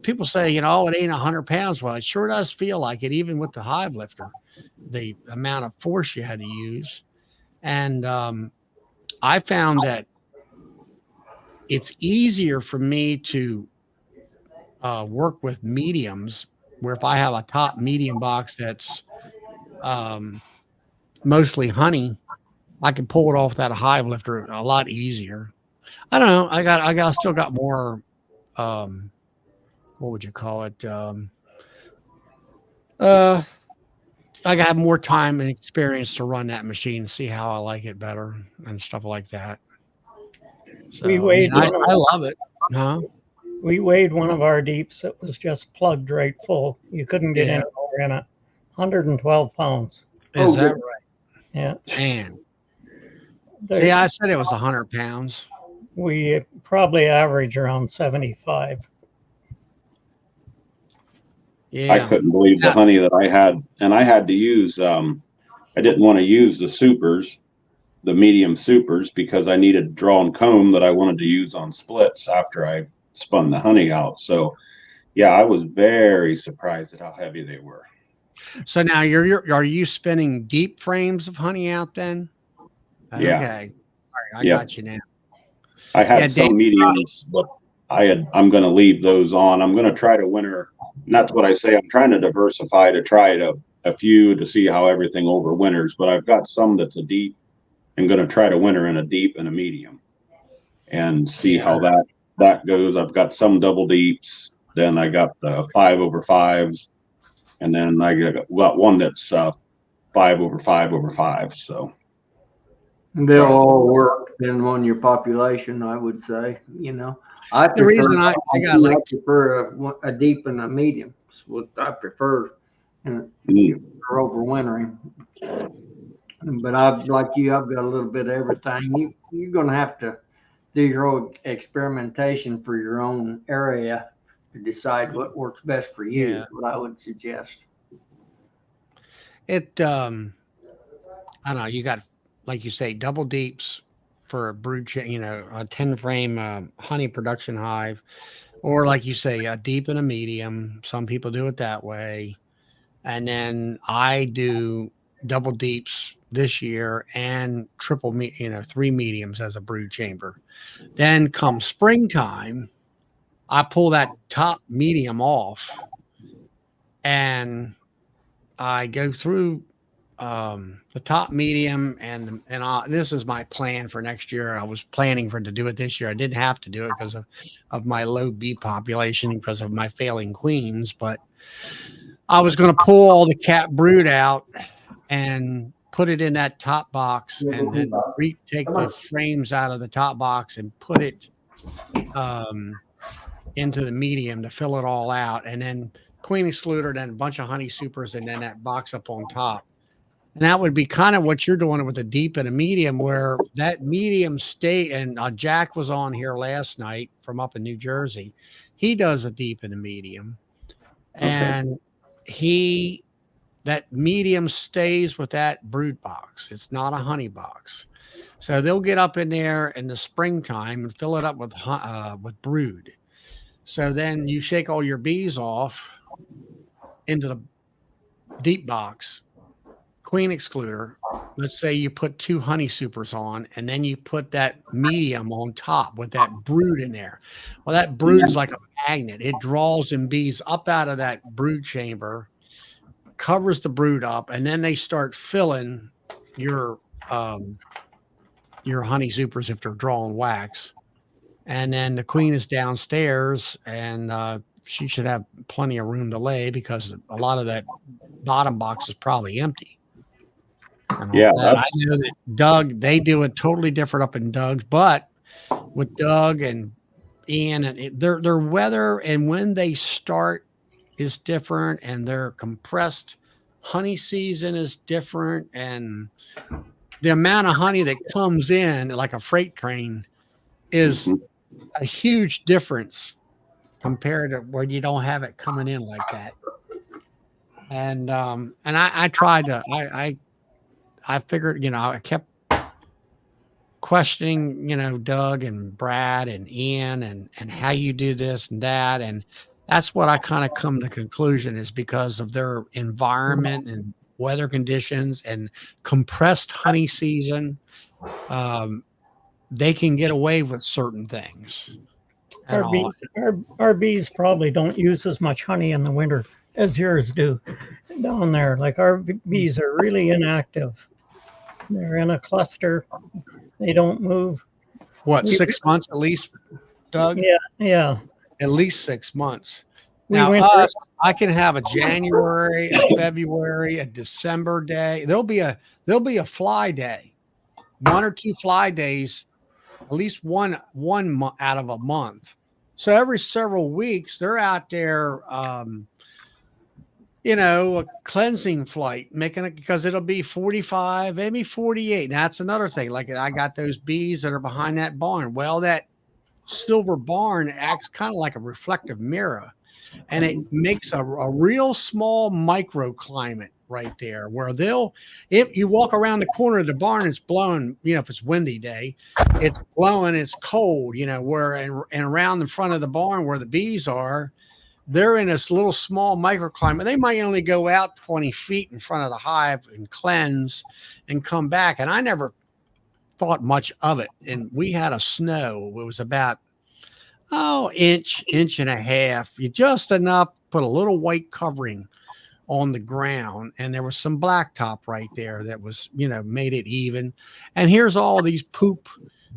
People say, oh, it ain't 100 pounds. Well, it sure does feel like it, even with the hive lifter, the amount of force you had to use. And I found that it's easier for me to work with mediums, where if I have a top medium box that's mostly honey, I can pull it off that hive lifter a lot easier. I don't know. I still got more, what would you call it? I got more time and experience to run that machine, see how I like it better and stuff like that. So, I love it. Huh?
We weighed one of our deeps. It was just plugged right full. You couldn't get any more in it. 112 pounds.
Is that right?
Yeah.
Man. See, I said it was 100 pounds.
We probably average around 75.
Yeah.
I couldn't believe the honey that I had, and I had to use, I didn't want to use the supers, the medium supers, because I needed drawn comb that I wanted to use on splits after I spun the honey out. So yeah, I was very surprised at how heavy they were.
So now are you spinning deep frames of honey out then?
Yeah.
Okay. All right, I got you now.
I had some mediums, but I'm going to leave those on. I'm going to try to winter. And that's what I say. I'm trying to diversify, to try a few to see how everything overwinters, but I've got some that's a deep. I'm going to try to winter in a deep and a medium and see how that goes. I've got some double deeps. Then I got the 5/5s, and then I got one that's 5/5/5. So
they'll all work depending on your population, I would say. I prefer a deep and a medium. It's what I prefer for overwintering. But I've got a little bit of everything. You're going to have to do your own experimentation for your own area to decide what works best for you. Is what I would suggest.
I don't know. You got, like you say, double deeps for a brood, a 10 frame honey production hive, or like you say, a deep and a medium. Some people do it that way. And then I do double deeps this year and triple 3 mediums as a brood chamber. Then come springtime, I pull that top medium off and I go through the top medium and this is my plan for next year. I was planning to do it this year. I didn't have to do it because of my low bee population, because of my failing queens, but I was going to pull all the cat brood out and put it in that top box, and then take the frames out of the top box and put it into the medium to fill it all out, and then queen excluder, then a bunch of honey supers, and then that box up on top. And that would be kind of what you're doing with a deep and a medium, where that medium and Jack was on here last night from up in New Jersey. He does a deep and a medium, and that medium stays with that brood box. It's not a honey box. So they'll get up in there in the springtime and fill it up with brood. So then you shake all your bees off into the deep box, queen excluder. Let's say you put 2 honey supers on, and then you put that medium on top with that brood in there. Well, that brood's like a magnet. It draws them bees up out of that brood chamber, covers the brood up, and then they start filling your honey supers if they're drawing wax. And then the queen is downstairs, and she should have plenty of room to lay because a lot of that bottom box is probably empty.
Yeah,
I know that Doug, they do it totally different up in Doug's, but with Doug and Ian, and their weather and when they start is different, and their compressed honey season is different, and the amount of honey that comes in like a freight train is a huge difference compared to where you don't have it coming in like that. And I tried to I figured, I kept questioning, Doug and Brad and Ian and how you do this and that. And that's what I kind of come to conclusion is because of their environment and weather conditions and compressed honey season. They can get away with certain things.
Our bees probably don't use as much honey in the winter as yours do down there. Like our bees are really inactive. They're in a cluster. They don't move.
What, 6 months at least, Doug?
Yeah.
At least 6 months. Now, I can have a January, a February, a December day. There'll be a fly day, 1 or 2 fly days, at least one out of a month. So every several weeks, they're out there, a cleansing flight, making it because it'll be 45, maybe 48. And that's another thing. Like I got those bees that are behind that barn. Well, that silver barn acts kind of like a reflective mirror, and it makes a real small microclimate right there where if you walk around the corner of the barn, it's blowing, if it's windy day, it's blowing, it's cold, where, and around the front of the barn where the bees are, they're in this little small microclimate. They might only go out 20 feet in front of the hive and cleanse and come back. And I never thought much of it. And we had a snow. It was about, inch and a half. You just enough, put a little white covering on the ground. And there was some blacktop right there that was, made it even. And here's all these poop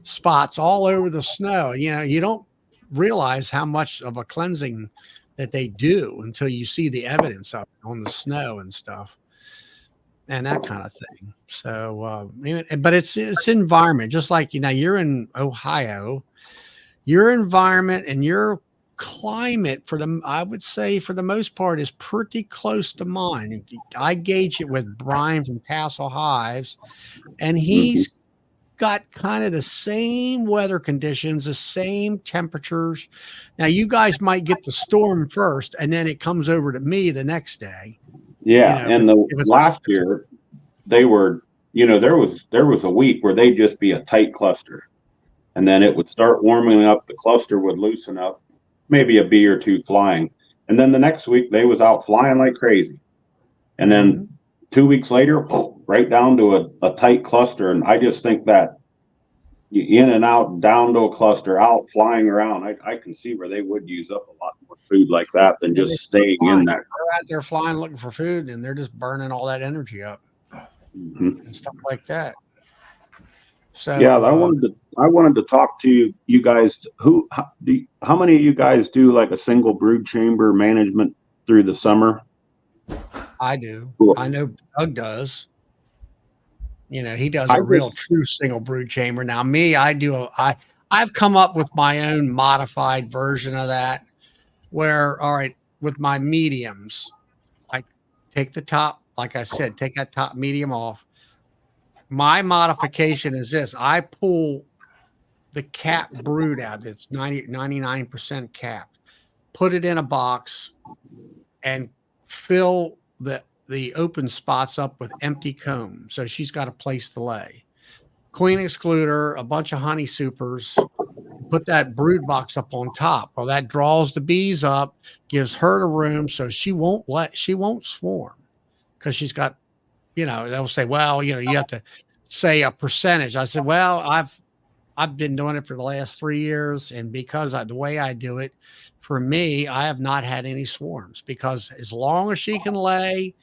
spots all over the snow. You don't realize how much of a cleansing that they do until you see the evidence of it on the snow and stuff and that kind of thing. So, but it's environment, just like, you're in Ohio, your environment and your climate I would say for the most part is pretty close to mine. I gauge it with Brian from Tassel Hives, and he's got kind of the same weather conditions, the same temperatures. Now you guys might get the storm first, and then it comes over to me the next day.
Yeah, and last year they were, there was a week where they'd just be a tight cluster, and then it would start warming up. The cluster would loosen up, maybe a bee or two flying, and then the next week they was out flying like crazy, and then 2 weeks later, right down to a tight cluster. And I just think that in and out, down to a cluster, out flying around, I can see where they would use up a lot more food like that than just staying in that.
They're out there flying looking for food, and they're just burning all that energy up and stuff like that. So
yeah, I wanted to talk to you guys. How many of you guys do like a single brood chamber management through the summer?
I do.
Cool.
I know Doug does. He does a real true single brood chamber. Now me, I've come up with my own modified version of that where, all right, with my mediums, I take the top, like I said, take that top medium off. My modification is this. I pull the cap brood out. It's 99% capped, put it in a box and fill the open spots up with empty comb, so she's got a place to lay. Queen excluder, a bunch of honey supers, put that brood box up on top. Well, that draws the bees up, gives her the room, so she won't swarm because she's got, they'll say, well, you have to say a percentage. I said, well, I've been doing it for the last 3 years, and because the way I do it, for me, I have not had any swarms, because as long as she can lay,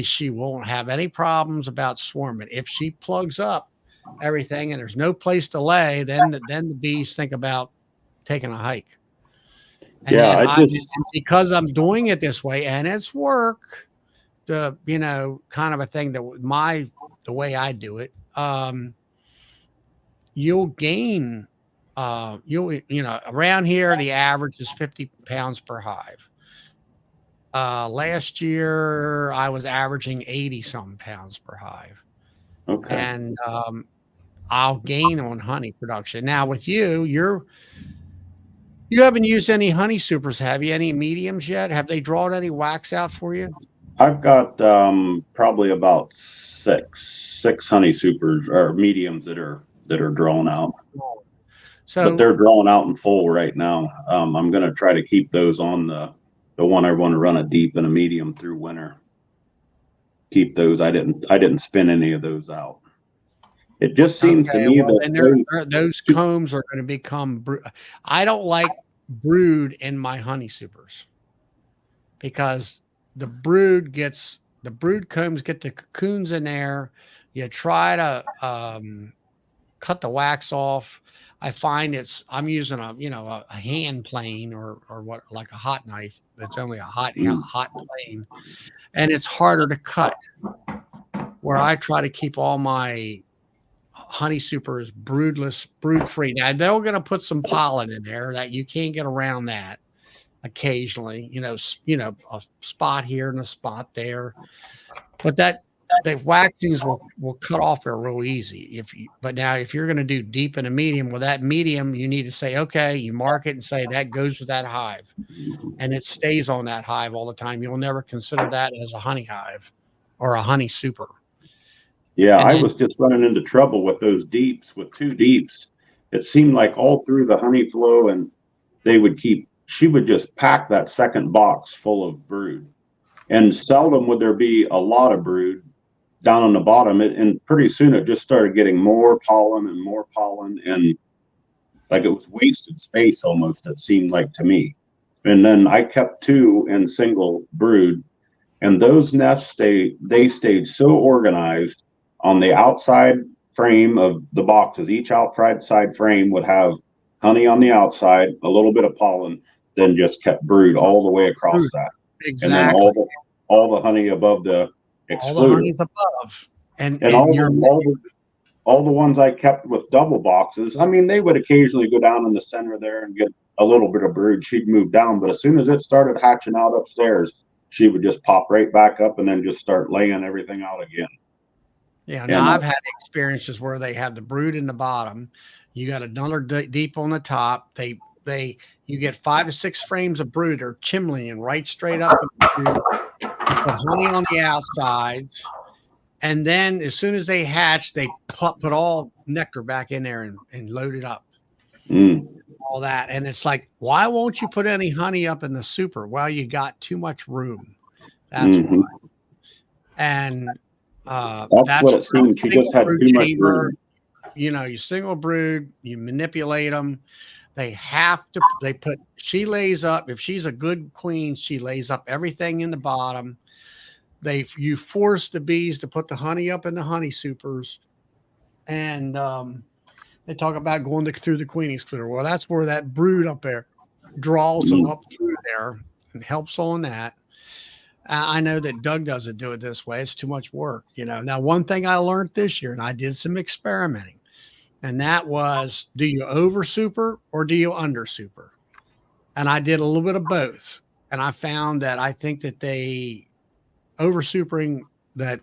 she won't have any problems about swarming. If she plugs up everything and there's no place to lay, then the bees think about taking a hike. And because I'm doing it this way, and it's work, kind of a thing that the way I do it, you'll gain, around here, the average is 50 pounds per hive. Last year I was averaging 80 something pounds per hive.
Okay.
And, I'll gain on honey production. Now with you haven't used any honey supers, have you? Any mediums yet? Have they drawn any wax out for you?
I've got probably about six honey supers or mediums that are drawn out.
So,
but they're drawn out in full right now. I'm going to try to keep those on the one I want to run a deep and a medium through winter. Keep those. I didn't spin any of those out. It just seems to me that
those combs are going to become. I don't like brood in my honey supers, because the brood combs get the cocoons in there. You try to cut the wax off. I find I'm using a hand plane or what, like a hot knife. It's only a hot plane, and it's harder to cut. Where I try to keep all my honey supers brood free. Now they're going to put some pollen in there that you can't get around that. Occasionally, a spot here and a spot there, but the waxings will cut off there real easy. But now if you're going to do deep in a medium, with that medium, you need to say, okay, you mark it and say that goes with that hive, and it stays on that hive all the time. You'll never consider that as a honey hive or a honey super.
Yeah, I was just running into trouble with those deeps, with 2 deeps. It seemed like all through the honey flow, and she would just pack that second box full of brood, and seldom would there be a lot of brood down on the bottom. And pretty soon it just started getting more pollen, and like it was wasted space almost, it seemed like to me. And then I kept 2 in single brood, and those nests, they stayed so organized on the outside frame of the boxes. Each outside frame would have honey on the outside, a little bit of pollen, then just kept brood all the way across that.
Exactly.
And then all the honey above the excluder.
All the honey's above. And
all the ones I kept with double boxes, I mean, they would occasionally go down in the center there and get a little bit of brood. She'd move down, but as soon as it started hatching out upstairs, she would just pop right back up and then just start laying everything out again.
Yeah, now I've had experiences where they have the brood in the bottom. You got another deep on the top. You get 5 to 6 frames of brood or chimneying right straight up. Put honey on the outsides, and then as soon as they hatch, they put all nectar back in there and load it up. All that, and it's like, why won't you put any honey up in the super? Well, you got too much room. That's why. And that's what it seemed. She just had too much room. You single brood, you manipulate them. She lays up, if she's a good queen, she lays up everything in the bottom. You force the bees to put the honey up in the honey supers. And they talk about going through the queen excluder. Well, that's where that brood up there draws them up through there and helps on that. I know that Doug doesn't do it this way. It's too much work. Now, one thing I learned this year, and I did some experimenting, and that was, do you over super or do you under super? And I did a little bit of both. And I found that I think that they over supering, that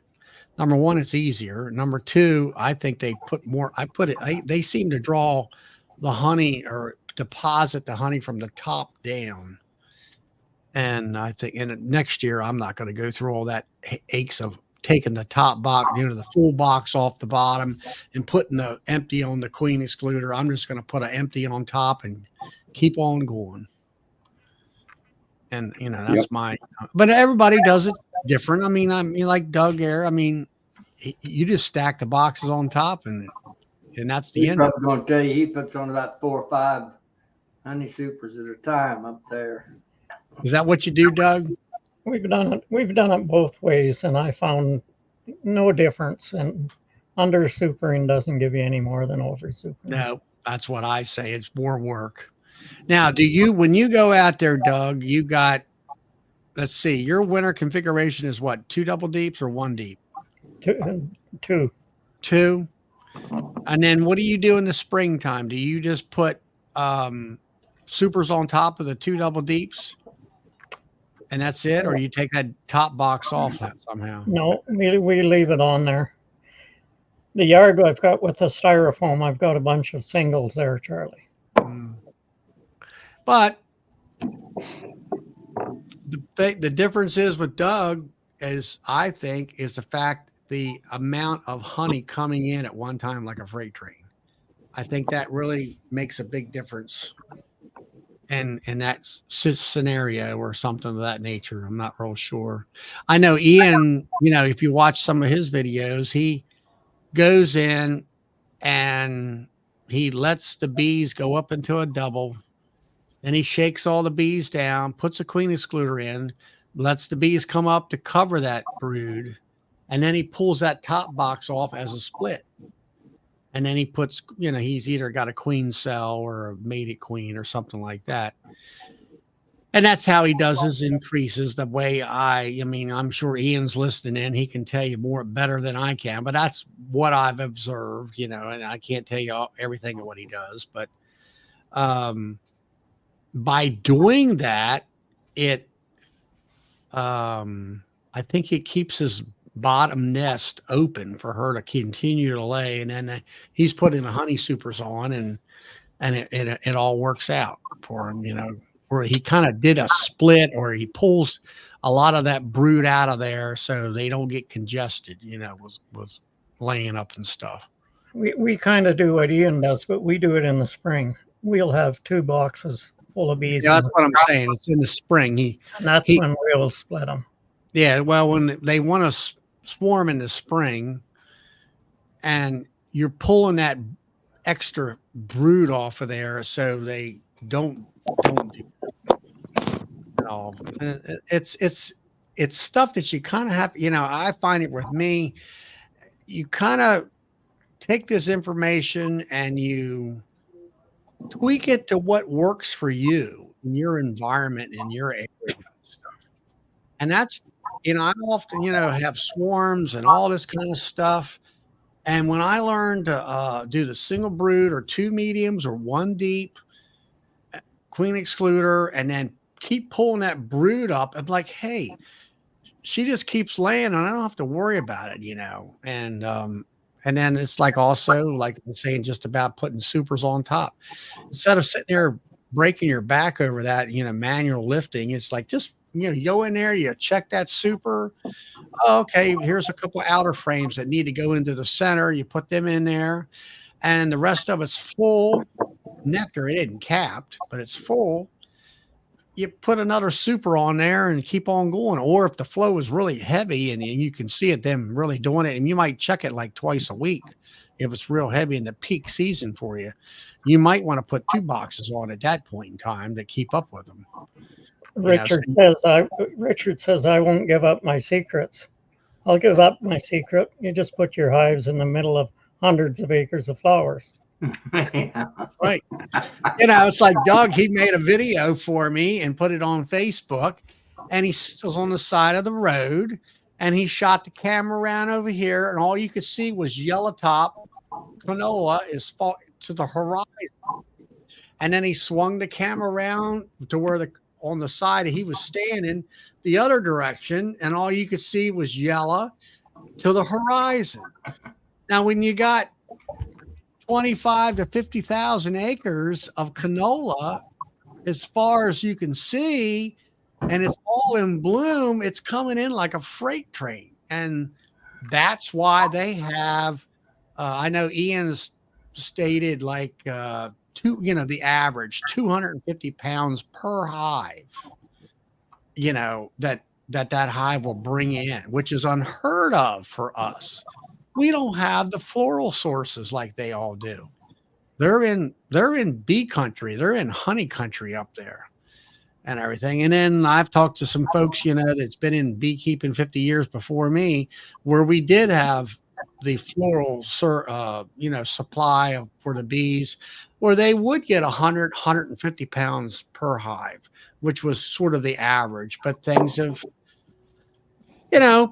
number one, it's easier. Number two, I think they put more, they seem to draw the honey or deposit the honey from the top down. And I think next year, I'm not going to go through all that aches of taking the top box, the full box off the bottom and putting the empty on the queen excluder. I'm just going to put an empty on top and keep on going. And, that's but everybody does it different. I mean, like Doug Air. I mean, you just stack the boxes on top and that's the end.
I'm going to tell you, he puts on about 4 or 5 honey supers at a time up there.
Is that what you do, Doug?
We've done it both ways, and I found no difference. And under supering doesn't give you any more than over supering.
No, that's what I say. It's more work. Now, when you go out there, Doug, you got, let's see, your winter configuration is what, 2 double deeps or 1 deep?
Two.
And then what do you do in the springtime? Do you just put supers on top of the 2 double deeps? And that's it? Or you take that top box off that somehow?
No, we leave it on there. The yard I've got with the styrofoam, I've got a bunch of singles there, Charlie.
But the difference is with Doug I think, is the fact the amount of honey coming in at one time like a freight train. I think that really makes a big difference. And in that scenario or something of that nature, I'm not real sure. I know Ian, if you watch some of his videos, he goes in and he lets the bees go up into a double. Then he shakes all the bees down, puts a queen excluder in, lets the bees come up to cover that brood. And then he pulls that top box off as a split. And then he puts, he's either got a queen cell or a mated queen or something like that. And that's how he does his increases the way I mean, I'm sure Ian's listening in. He can tell you better than I can, but that's what I've observed, and I can't tell you everything of what he does. But by doing that, I think it keeps his bottom nest open for her to continue to lay. And then he's putting the honey supers on and it all works out for him, where he kind of did a split, or he pulls a lot of that brood out of there so they don't get congested, was laying up and stuff.
We kind of do what Ian does, but we do it in the spring. We'll have 2 boxes full of bees.
Yeah, that's what I'm saying. It's in the spring.
And that's when we'll split them.
Yeah, well, when they want to swarm in the spring and you're pulling that extra brood off of there so they don't do at all. It's stuff that you kind of have, I find it with me, you kind of take this information and you tweak it to what works for you in your environment, in your area and stuff. And that's, I often, have swarms and all this kind of stuff. And when I learned to do the single brood or 2 mediums or 1 deep queen excluder, and then keep pulling that brood up, I'm like, hey, she just keeps laying and I don't have to worry about it, and then it's like also like I'm saying, just about putting supers on top instead of sitting there breaking your back over that, manual lifting. It's like, just, you go in there, you check that super. Oh, okay, here's a couple outer frames that need to go into the center. You put them in there and the rest of it's full nectar. It isn't capped, but it's full. You put another super on there and keep on going. Or if the flow is really heavy and you can see it, them really doing it, and you might check it like twice a week. If it's real heavy in the peak season for you, you might want to put 2 boxes on at that point in time to keep up with them.
Richard says I won't give up my secrets. I'll give up my secret. You just put your hives in the middle of hundreds of acres of flowers.
Right. It's like Doug, he made a video for me and put it on Facebook, and he was on the side of the road and he shot the camera around over here, and all you could see was yellow top canola is to the horizon. And then he swung the camera around to where on the side he was standing the other direction, and all you could see was yellow to the horizon. Now, when you got 25 to 50,000 acres of canola, as far as you can see, and it's all in bloom. It's coming in like a freight train. And that's why they have, I know Ian's stated like the average 250 pounds per hive, that hive will bring in, which is unheard of for us. We don't have the floral sources like they all do. They're in bee country. They're in honey country up there and everything. And then I've talked to some folks, that's been in beekeeping 50 years before me, where we did have the floral, supply for the bees, where they would get 150 pounds per hive, which was sort of the average. But things have,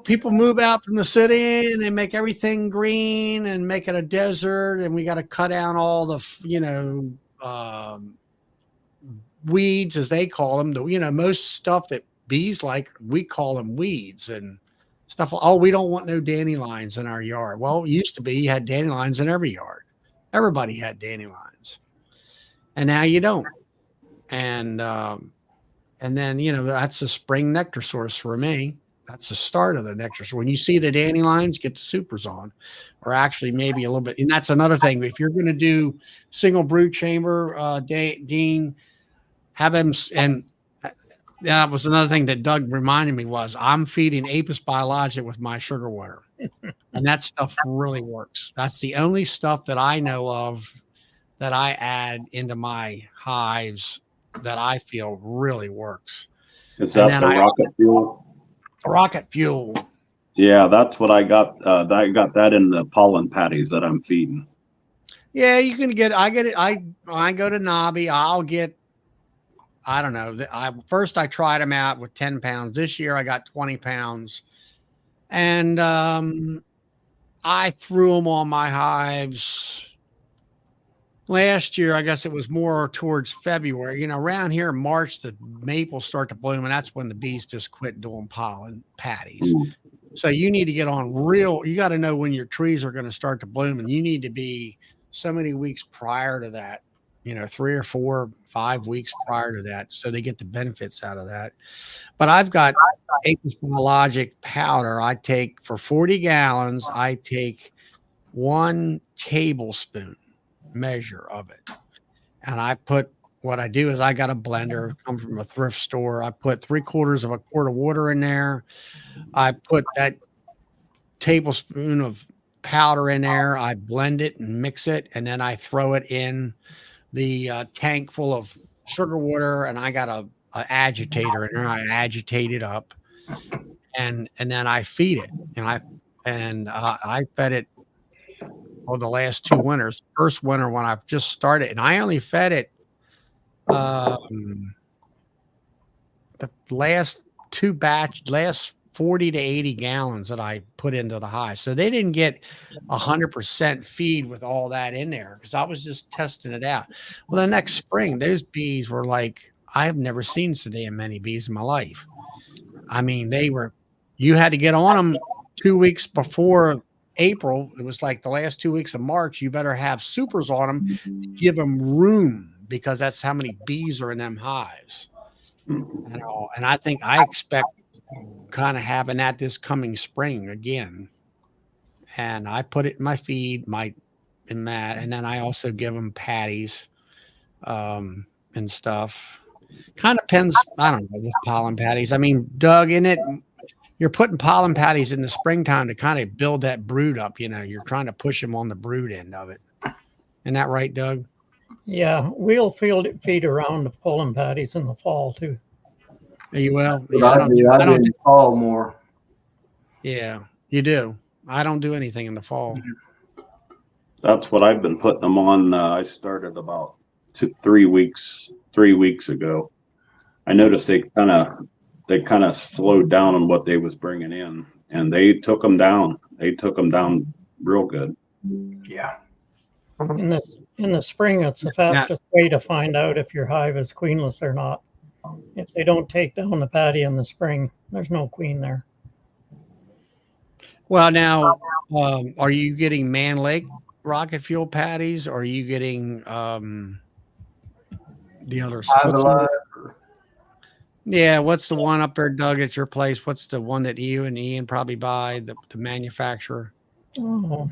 people move out from the city and they make everything green and make it a desert. And we got to cut down all the, weeds, as they call them. Most stuff that bees like, we call them weeds and stuff. Oh, we don't want no dandelions in our yard. Well, it used to be you had dandelions in every yard. Everybody had dandelions. And now you don't. And then, that's a spring nectar source for me. That's the start of the nectar. So when you see the dandelions, get the supers on, or actually maybe a little bit. And that's another thing. If you're going to do single brood chamber, Dean, have them. And that was another thing that Doug reminded me was I'm feeding Apis biologic with my sugar water. And that stuff really works. That's the only stuff that I know of that I add into my hives that I feel really works.
Is that the rocket fuel?
Rocket fuel.
Yeah, that's what I got. I got that in the pollen patties that I'm feeding.
Yeah, you can get. I get it. I go to Nobby. I'll get. I don't know. First I tried them out with 10 pounds. This year I got 20 pounds, and I threw them on my hives. Last year, I guess it was more towards February. Around here, March, the maples start to bloom, and that's when the bees just quit doing pollen patties. So you need to get on you got to know when your trees are going to start to bloom, and you need to be so many weeks prior to that, 3 or 4, 5 weeks prior to that, so they get the benefits out of that. But I've got Apis biologic powder. I take for 40 gallons, I take 1 tablespoon measure of it, and what I do is I got a blender, come from a thrift store. I put 3/4 of a quart of water in there. I put that tablespoon of powder in there. I blend it and mix it, and then I throw it in the tank full of sugar water, and I got a agitator in there. I agitate it up, and then I feed it, and I fed it the last 2 winters. First winter when I've just started, and I only fed it the last 40 to 80 gallons that I put into the hive. So they didn't get 100% feed with all that in there, because I was just testing it out. Well, the next spring, those bees were like, I have never seen so damn many bees in my life. I mean, you had to get on them 2 weeks before April. It was like the last 2 weeks of March. You better have supers on them, give them room, because that's how many bees are in them hives. And I expect kind of having that this coming spring again. And I put it in my feed, and then I also give them patties and stuff. Kind of depends, I don't know, with pollen patties. I mean, Doug, you're putting pollen patties in the springtime to kind of build that brood up. You're trying to push them on the brood end of it. Isn't that right, Doug?
Yeah, we'll feed around the pollen patties in the fall too.
You will?
Yeah, I do in the fall more.
Yeah, you do. I don't do anything in the fall.
That's what I've been putting them on. I started about 3 weeks ago. I noticed they kind of slowed down on what they was bringing in, and they took them down. They took them down real good.
Yeah.
In the spring, it's the fastest way to find out if your hive is queenless or not. If they don't take down the patty in the spring, there's no queen there.
Well, now, are you getting Man Lake rocket fuel patties, or are you getting the others? Yeah, what's the one up there, Doug, at your place? What's the one that you and Ian probably buy, the manufacturer?
Oh,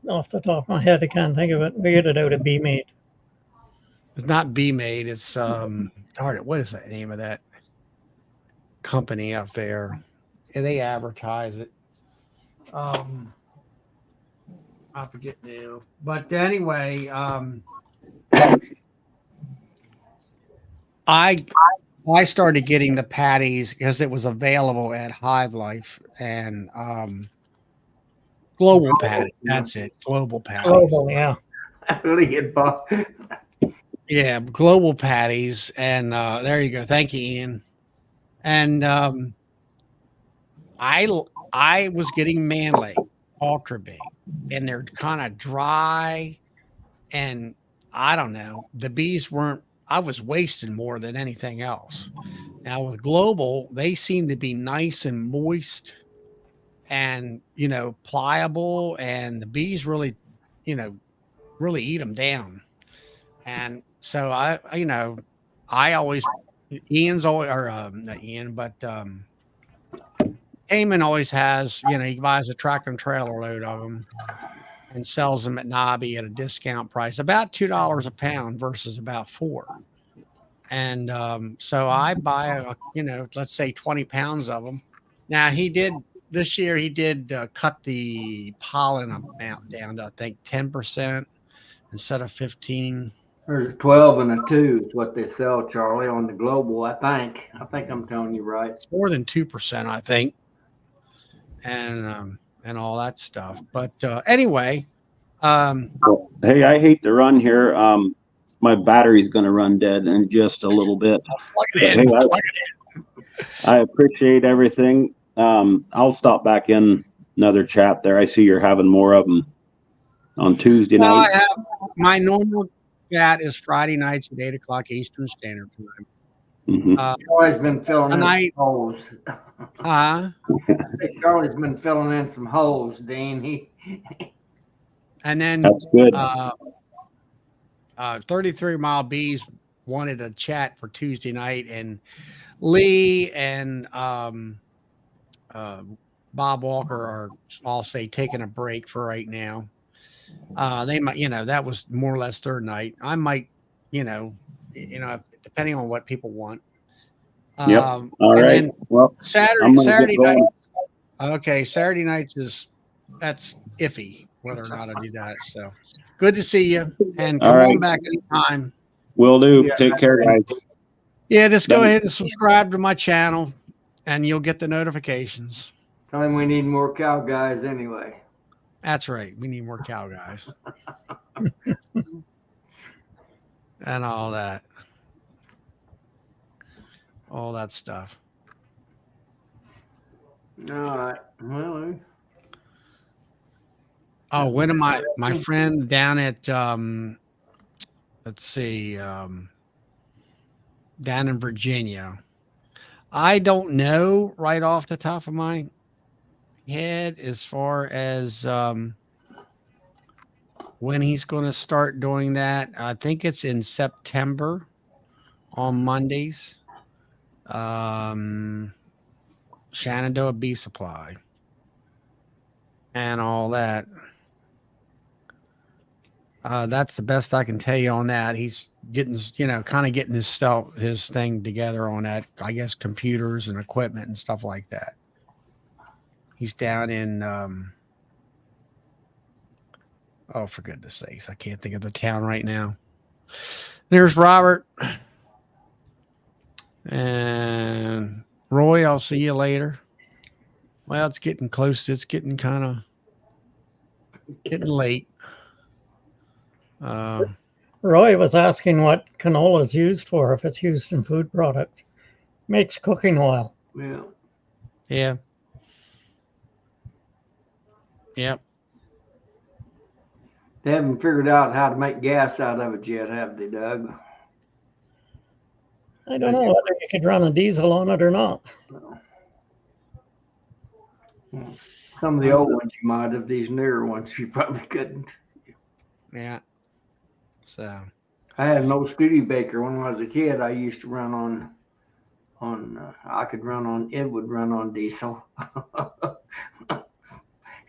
off the top of my head, I can't think of it. We get it out of B-Made.
It's not B Made. It's darn it, what is the name of that company up there? Yeah, they advertise it. I forget now. But anyway, I started getting the patties because it was available at Hive Life and Global Patty. That's it. Global Patties.
Global, yeah.
Really good, Bob.
Yeah, Global Patties. And there you go. Thank you, Ian. And I was getting Manley Ultra Big, and they're kind of dry, and I don't know. The bees weren't. I was wasting more than anything else. Now with Global, they seem to be nice and moist, and pliable, and the bees really, really eat them down. And so I always Ian's always or not Ian, but Eamon always has, he buys a tractor and trailer load of them and sells them at Nobby at a discount price, about $2 a pound versus about $4. And so I buy, let's say 20 pounds of them. Now this year he did cut the pollen amount down to, I think, 10% instead of 15.
There's a 12 and a 2 is what they sell, Charlie, on the Global, I think. I think I'm telling you right.
It's more than 2%, I think. And all that stuff. But anyway,
Hey, I hate to run here. My battery's going to run dead in just a little bit.
plug it in.
I appreciate everything. I'll stop back in another chat there. I see you're having more of them on Tuesday night.
My normal chat is Friday nights at 8:00 Eastern Standard Time.
Mm-hmm.
Charlie's been filling in some holes. Charlie's been filling in some holes, Dean.
And then
that's good.
33 Mile Bees wanted a chat for Tuesday night, and Lee and Bob Walker are, I'll say, taking a break for right now. They might, that was more or less their night. I might, depending on what people want.
Yep. All right. Well,
Saturday night. Okay, Saturday nights that's iffy whether or not I do that. So good to see you, and come on back anytime.
Will do. Yeah, take care, guys.
Yeah, just go ahead and subscribe to my channel, and you'll get the notifications.
Tell him we need more cow guys anyway.
That's right. We need more cow guys. And all that stuff.
All right. Well,
oh, when am my friend down at let's see, down in Virginia. I don't know right off the top of my head as far as when he's going to start doing that. I think it's in September on Mondays. Shenandoah Bee Supply and all that. That's the best I can tell you on that. He's getting, kind of getting his thing together on that, I guess, computers and equipment and stuff like that. He's down in, oh, for goodness sakes, I can't think of the town right now. There's Robert. And Roy, I'll see you later. Well, it's getting close. It's getting kind of getting late.
Roy was asking what canola is used for, if it's used in food products. Makes cooking oil.
Yeah.
Yeah. Yep.
They haven't figured out how to make gas out of it yet, have they, Doug?
I don't know whether you could run a diesel on it or not.
Some of the old ones you might have. These newer ones you probably couldn't.
Yeah. So,
I had an old Studebaker when I was a kid. I used to run it would run on diesel.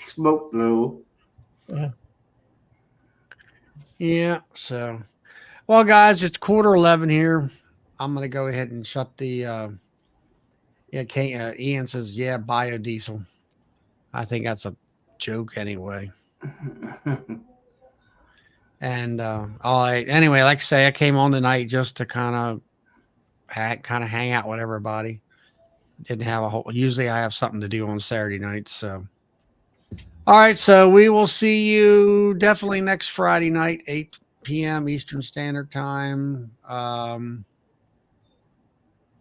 Smoked low.
Yeah. So, well, guys, it's 11:15 here. I'm gonna go ahead and shut the. Ian says, yeah, biodiesel. I think that's a joke anyway. And all right. Anyway, like I say, I came on tonight just to kind of hang out with everybody. Didn't have a whole. Usually, I have something to do on Saturday nights. So, all right. So we will see you definitely next Friday night, 8 p.m. Eastern Standard Time.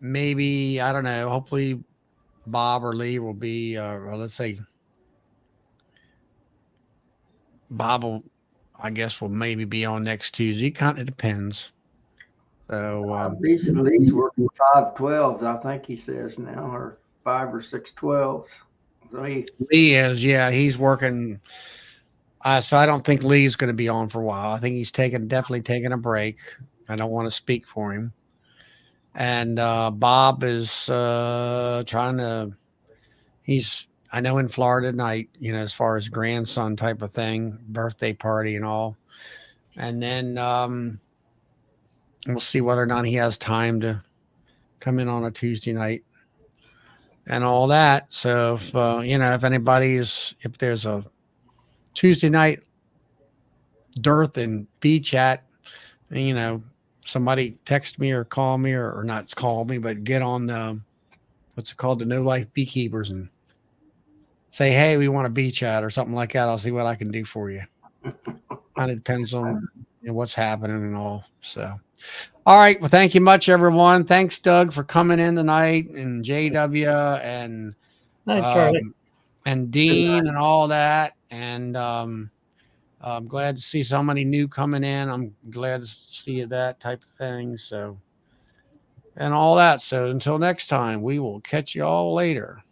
Maybe I don't know. Hopefully, Bob or Lee will be. Or let's say Bob will. I guess will maybe be on next Tuesday. Kind of depends. So
Lee's working 5/12s, I think he says now, or 5 or 6/12s. So
Lee is, yeah, he's working. So I don't think Lee's going to be on for a while. I think he's definitely taking a break. I don't want to speak for him. And Bob is trying to. I know in Florida tonight, as far as grandson type of thing, birthday party and all. And then we'll see whether or not he has time to come in on a Tuesday night and all that. So if if there's a Tuesday night dearth and beach at, somebody text me or call me or not call me, but get on the, what's it called? The No Life Beekeepers and say, hey, we want a beach at or something like that. I'll see what I can do for you. Kind of depends on what's happening and all. So, all right. Well, thank you much, everyone. Thanks, Doug, for coming in tonight, and JW and and Dean and all that. And I'm glad to see so many new coming in. I'm glad to see that type of thing. So, and all that. So until next time, we will catch you all later.